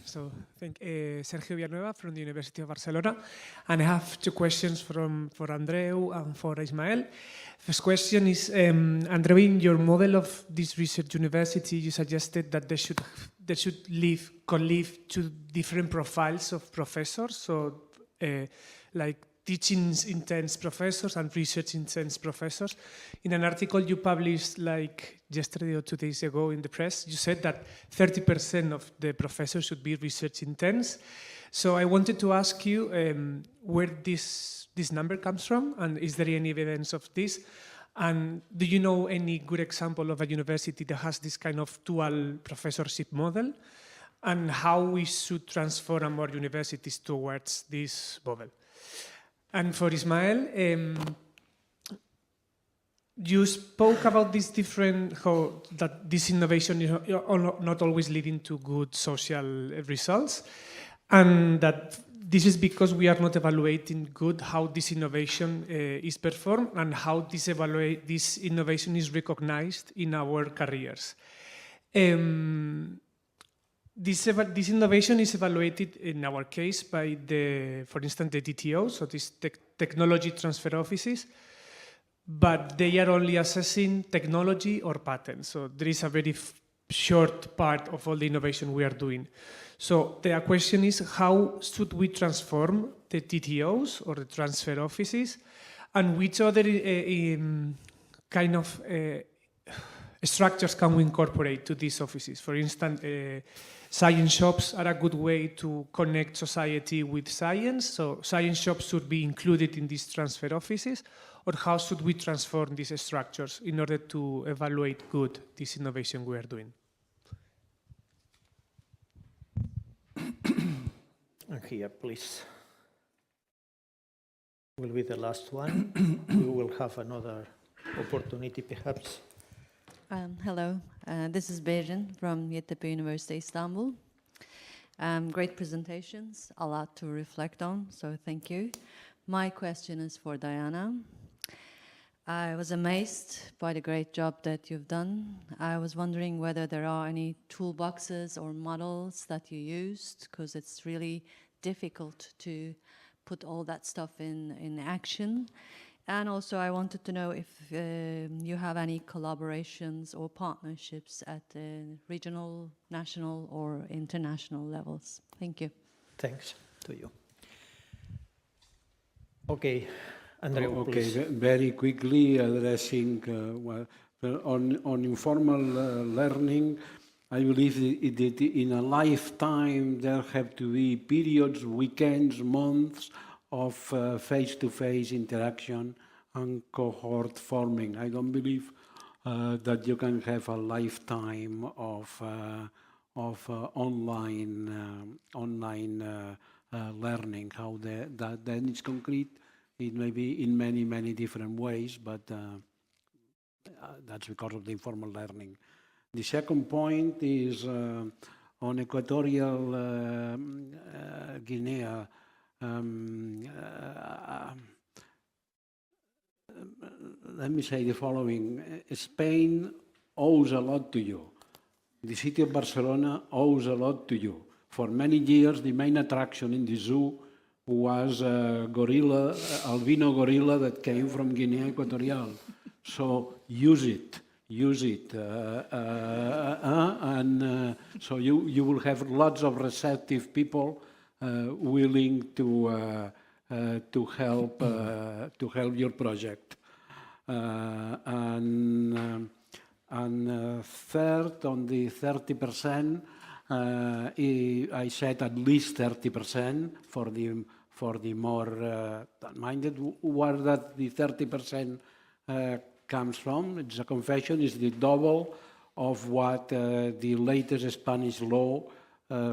So, Sergio Villanueva from the University of Barcelona, and I have two questions for Andreu and for Ismael. First question is, Andreu, in your model of this research university, you suggested that they should live two different profiles of professors, so like teaching-intense professors and research-intense professors. In an article you published like yesterday or 2 days ago in the press, you said that 30% of the professors should be research-intense. So I wanted to ask you where this number comes from, and is there any evidence of this? And do you know any good example of a university that has this kind of dual professorship model? And how we should transform our universities towards this model? And for Ismael, you spoke about this that this innovation is not always leading to good social results, and that this is because we are not evaluating good how this innovation is performed and how this innovation is recognized in our careers. This innovation is evaluated in our case by for instance, the TTOs, so these technology transfer offices, but they are only assessing technology or patents. So there is a very short part of all the innovation we are doing. So the question is, how should we transform the TTOs or the transfer offices, and which other kind of structures can we incorporate to these offices? For instance, science shops are a good way to connect society with science, so science shops should be included in these transfer offices, or how should we transform these structures in order to evaluate good this innovation we are doing? Here, please. Will be the last one. We will have another opportunity, perhaps. Hello, this is Beren from Yeditepe University, Istanbul. Great presentations, a lot to reflect on, so thank you. My question is for Diana. I was amazed by the great job that you've done. I was wondering whether there are any toolboxes or models that you used, because it's really difficult to put all that stuff in action. And also I wanted to know if you have any collaborations or partnerships at the regional, national or international levels. Thank you. Thanks to you. Okay, Andreu, Okay, please. very quickly addressing on informal learning. I believe that in a lifetime there have to be periods, weekends, months of face-to-face interaction and cohort forming. I don't believe that you can have a lifetime of online learning. How that then is concrete, it may be in many different ways, but that's because of the informal learning. The second point is on Equatorial Guinea. Let me say the following. Spain owes a lot to you. The city of Barcelona owes a lot to you. For many years, the main attraction in the zoo was a gorilla, albino gorilla that came from Guinea Equatorial. So use it. And so you will have lots of receptive people willing to help your project. And third, on the 30%, I said at least 30% for the more minded. Where that the 30% comes from, it's a confession, is the double of what the latest Spanish law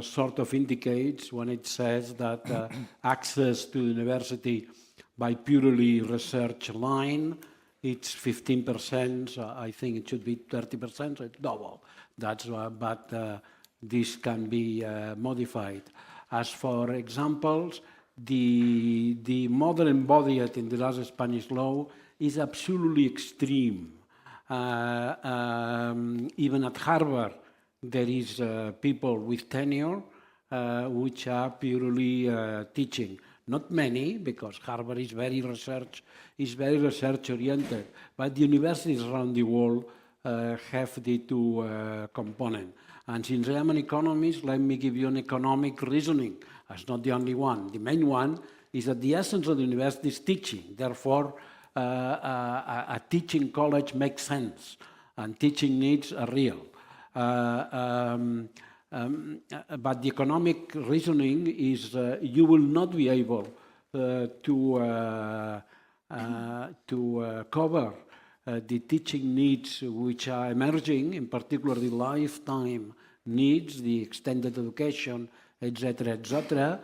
sort of indicates when it says that access to university by purely research line, it's 15%, so I think it should be 30%, so it's double. That's but this can be modified. As for examples, the model embodied in the last Spanish law is absolutely extreme. Even at Harvard, there is people with tenure which are purely teaching. Not many, because Harvard is very research oriented, but the universities around the world have the two components. And since I am an economist, let me give you an economic reasoning. That's not the only one. The main one is that the essence of the university is teaching. Therefore, a teaching college makes sense, and teaching needs are real. But the economic reasoning is you will not be able to cover the teaching needs which are emerging, in particular the lifetime needs, the extended education, etc., etc.,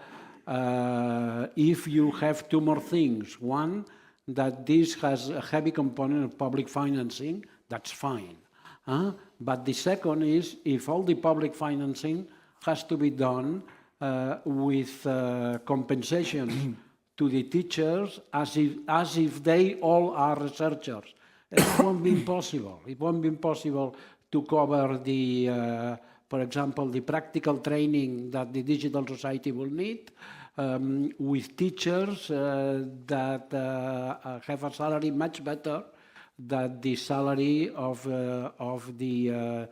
if you have two more things. One, that this has a heavy component of public financing, that's fine. But the second is, if all the public financing has to be done with compensation to the teachers as if they all are researchers. It won't be possible. It won't be possible to cover the, for example, the practical training that the digital society will need with teachers that have a salary much better than the salary of the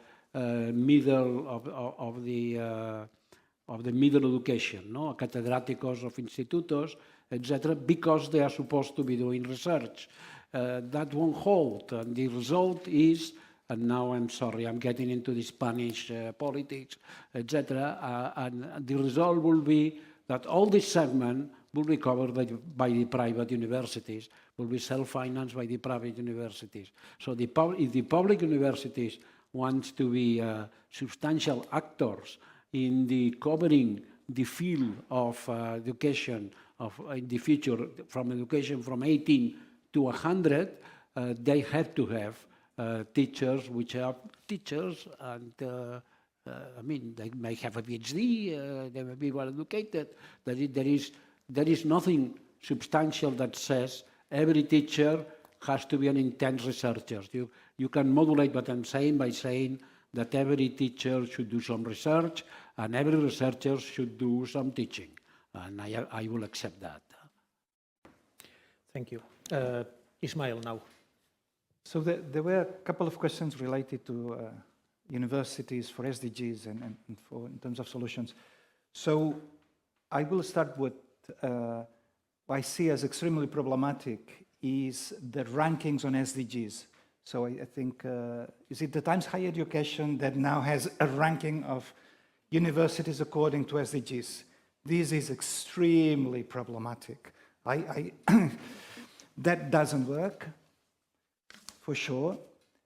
middle of the middle education, no? Catedráticos of institutos, etc., because they are supposed to be doing research. That won't hold, and the result is, and now I'm sorry, I'm getting into the Spanish politics, etc., and the result will be that all this segment will be covered by the private universities, will be self-financed by the private universities. So if the public universities want to be substantial actors in the covering the field of education in the future, from education from 18 to 100, they have to have teachers which are teachers, and I mean, they may have a PhD, they may be well educated. There is nothing substantial that says every teacher has to be an intense researcher. You can modulate what I'm saying by saying that every teacher should do some research and every researcher should do some teaching. And I will accept that. Thank you. Ismael now. So there were a couple of questions related to universities for SDGs and for in terms of solutions. So I will start with what I see as extremely problematic is the rankings on SDGs. So I think, is it the Times Higher Education that now has a ranking of universities according to SDGs? This is extremely problematic. That doesn't work, for sure.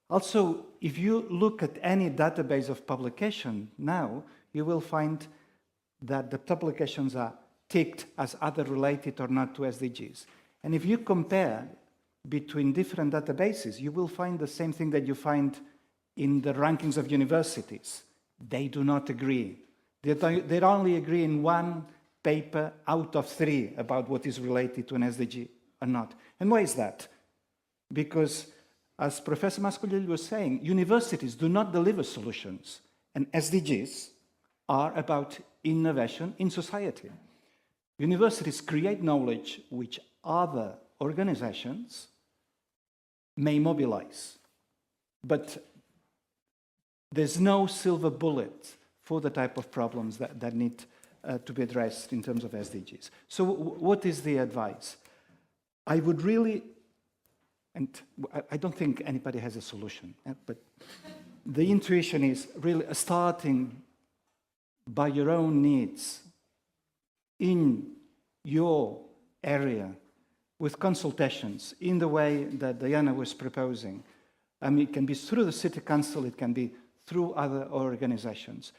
Also, if you look at any database of publication now, you will find that the publications are ticked as other related or not to SDGs. And if you compare between different databases, you will find the same thing that you find in the rankings of universities. They do not agree. They only agree in one paper out of 3 about what is related to an SDG or not. And why is that? Because, as Professor Mas-Colell was saying, universities do not deliver solutions, and SDGs are about innovation in society. Universities create knowledge which other organizations may mobilize, but there's no silver bullet for the type of problems that need to be addressed in terms of SDGs. So what is the advice? I would really, and I don't think anybody has a solution, but the intuition is really starting by your own needs in your area with consultations in the way that Diana was proposing. I mean, it can be through the City Council, it can be through other organizations.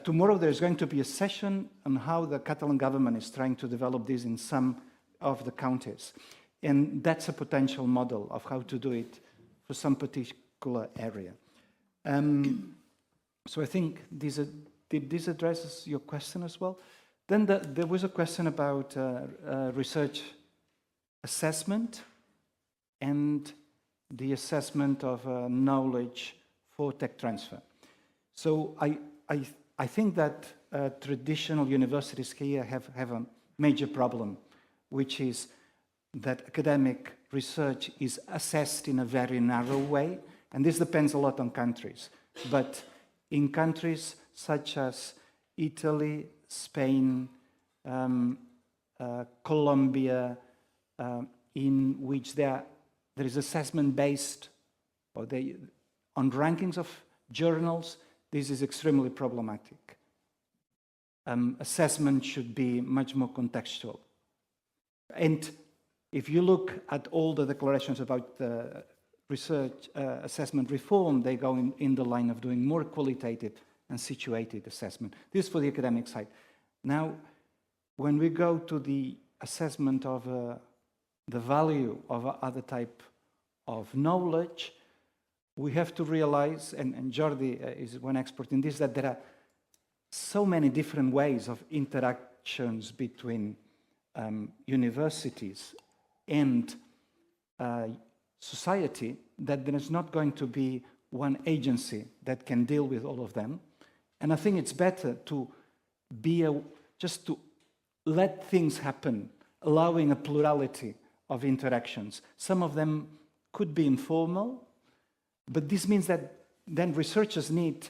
Tomorrow there's going to be a session on how the Catalan government is trying to develop this in some of the counties. And that's a potential model of how to do it for some particular area. So I think did this addresses your question as well? Then there was a question about research assessment and the assessment of knowledge for tech transfer. So I think that traditional universities here have a major problem, which is that academic research is assessed in a very narrow way, and this depends a lot on countries. But in countries such as Italy, Spain, Colombia, in which there is assessment based on rankings of journals. This is extremely problematic. Assessment should be much more contextual. And if you look at all the declarations about the research assessment reform, they go in the line of doing more qualitative and situated assessment. This is for the academic side. Now, when we go to the assessment of the value of other type of knowledge, we have to realize, and Jordi is one expert in this, that there are so many different ways of interactions between universities and society, that there is not going to be one agency that can deal with all of them. And I think it's better to just to let things happen, allowing a plurality of interactions. Some of them could be informal, but this means that then researchers need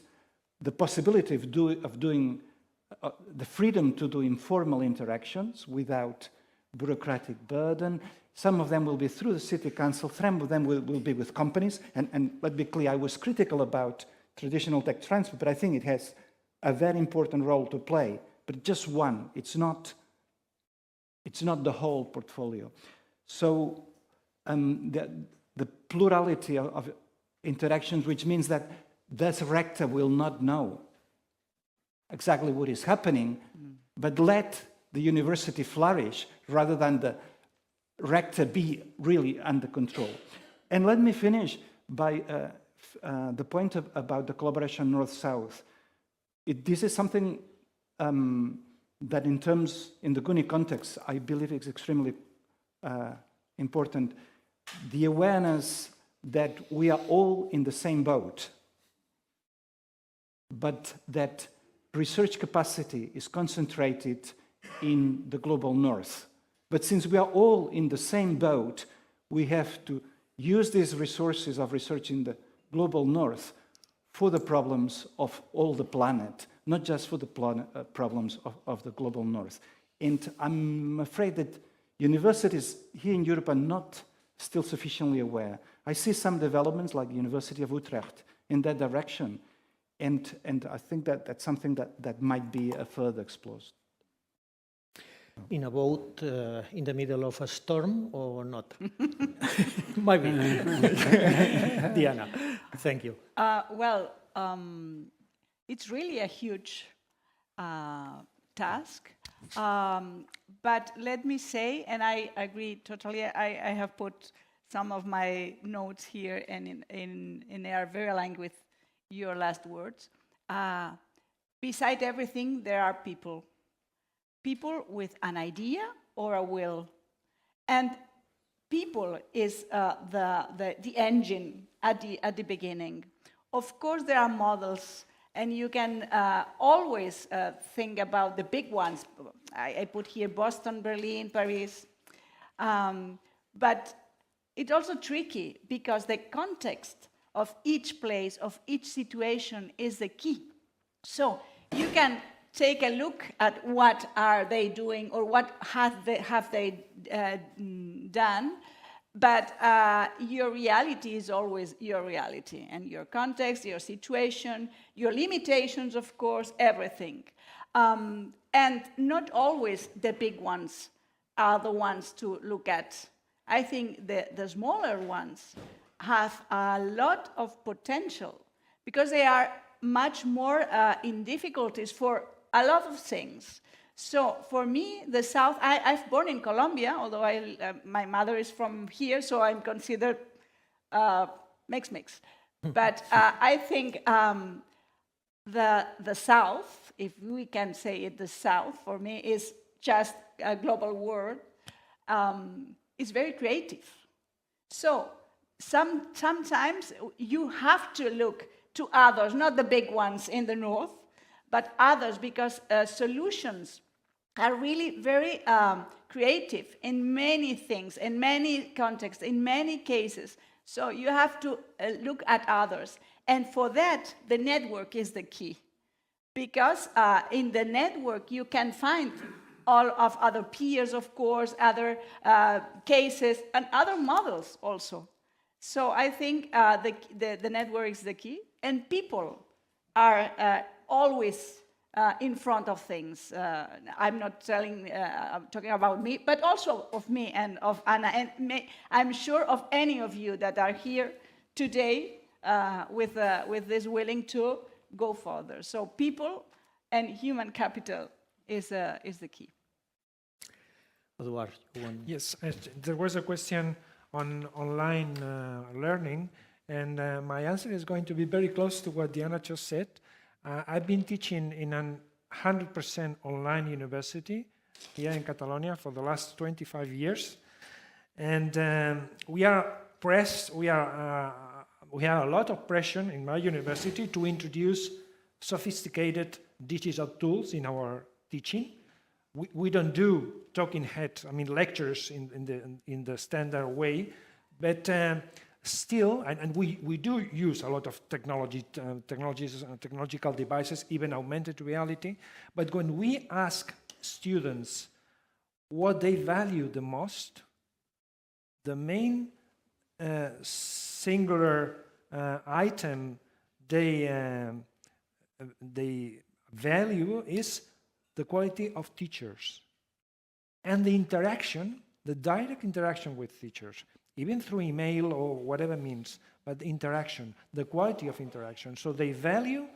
the possibility of doing the freedom to do informal interactions without bureaucratic burden. Some of them will be through the city council, some of them will be with companies. And let's be clear, I was critical about traditional tech transfer, but I think it has a very important role to play. But just one, it's not the whole portfolio. So the plurality of interactions, which means that this rector will not know exactly what is happening, but let the university flourish rather than the rector be really under control. And let me finish by the point about the collaboration North-South. This is something that in the GUNI context, I believe is extremely important. The awareness that we are all in the same boat, but that research capacity is concentrated in the global north. But since we are all in the same boat, we have to use these resources of research in the global north for the problems of all the planet, not just for the problems of the global north. And I'm afraid that universities here in Europe are not still sufficiently aware. I see some developments like the University of Utrecht in that direction. And I think that that's something that might be further explored. In a boat in the middle of a storm or not? Maybe. Diana, thank you. It's really a huge task. But let me say, and I agree totally, I have put some of my notes here and they are very aligned with your last words. Beside everything, there are people. People with an idea or a will. And people is the engine at the beginning. Of course, there are models, and you can always think about the big ones. I put here Boston, Berlin, Paris. But it's also tricky because the context of each place, of each situation is the key. So you can take a look at what are they doing or what have they done, but your reality is always your reality, and your context, your situation, your limitations, of course, everything. And not always the big ones are the ones to look at. I think the smaller ones have a lot of potential because they are much more in difficulties for a lot of things. So for me, the South, I've born in Colombia, although my mother is from here, so I'm considered mix. But I think the South, if we can say it, the South, for me, is just a global word, is very creative. So sometimes you have to look to others, not the big ones in the North, but others, because solutions are really very creative in many things, in many contexts, in many cases. So you have to look at others. And for that, the network is the key. Because in the network, you can find all of other peers, of course, other cases, and other models also. So I think the network is the key, and people are always in front of things. I'm not I'm talking about me, but also of me and of Anna, and I'm sure of any of you that are here today with this willing to go further. So people and human capital is the key. Eduard, you want? Yes, there was a question on online learning, and my answer is going to be very close to what Diana just said. I've been teaching in a 100% online university here in Catalonia for the last 25 years, and we are pressed. We have a lot of pressure in my university to introduce sophisticated digital tools in our teaching. We don't do talking head, lectures in the standard way, but still, and we do use a lot of technological devices, even augmented reality. But when we ask students what they value the most, the main singular item they value is the quality of teachers and the interaction, the direct interaction with teachers, even through email or whatever means, but the interaction, the quality of interaction. So they value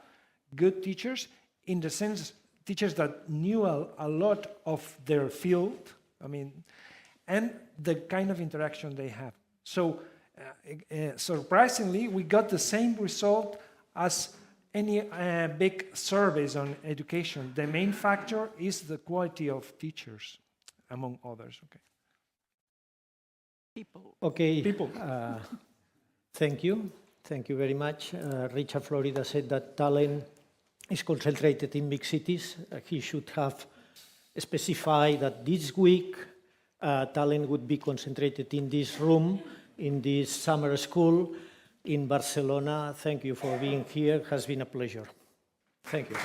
good teachers in the sense teachers that knew a lot of their field, and the kind of interaction they have. So surprisingly, we got the same result as any big surveys on education. The main factor is the quality of teachers, among others. Okay. People. Okay. People. Thank you. Thank you very much. Richard Florida said that talent is concentrated in big cities. He should have specified that this week talent would be concentrated in this room, in this summer school in Barcelona. Thank you for being here. It has been a pleasure. Thank you.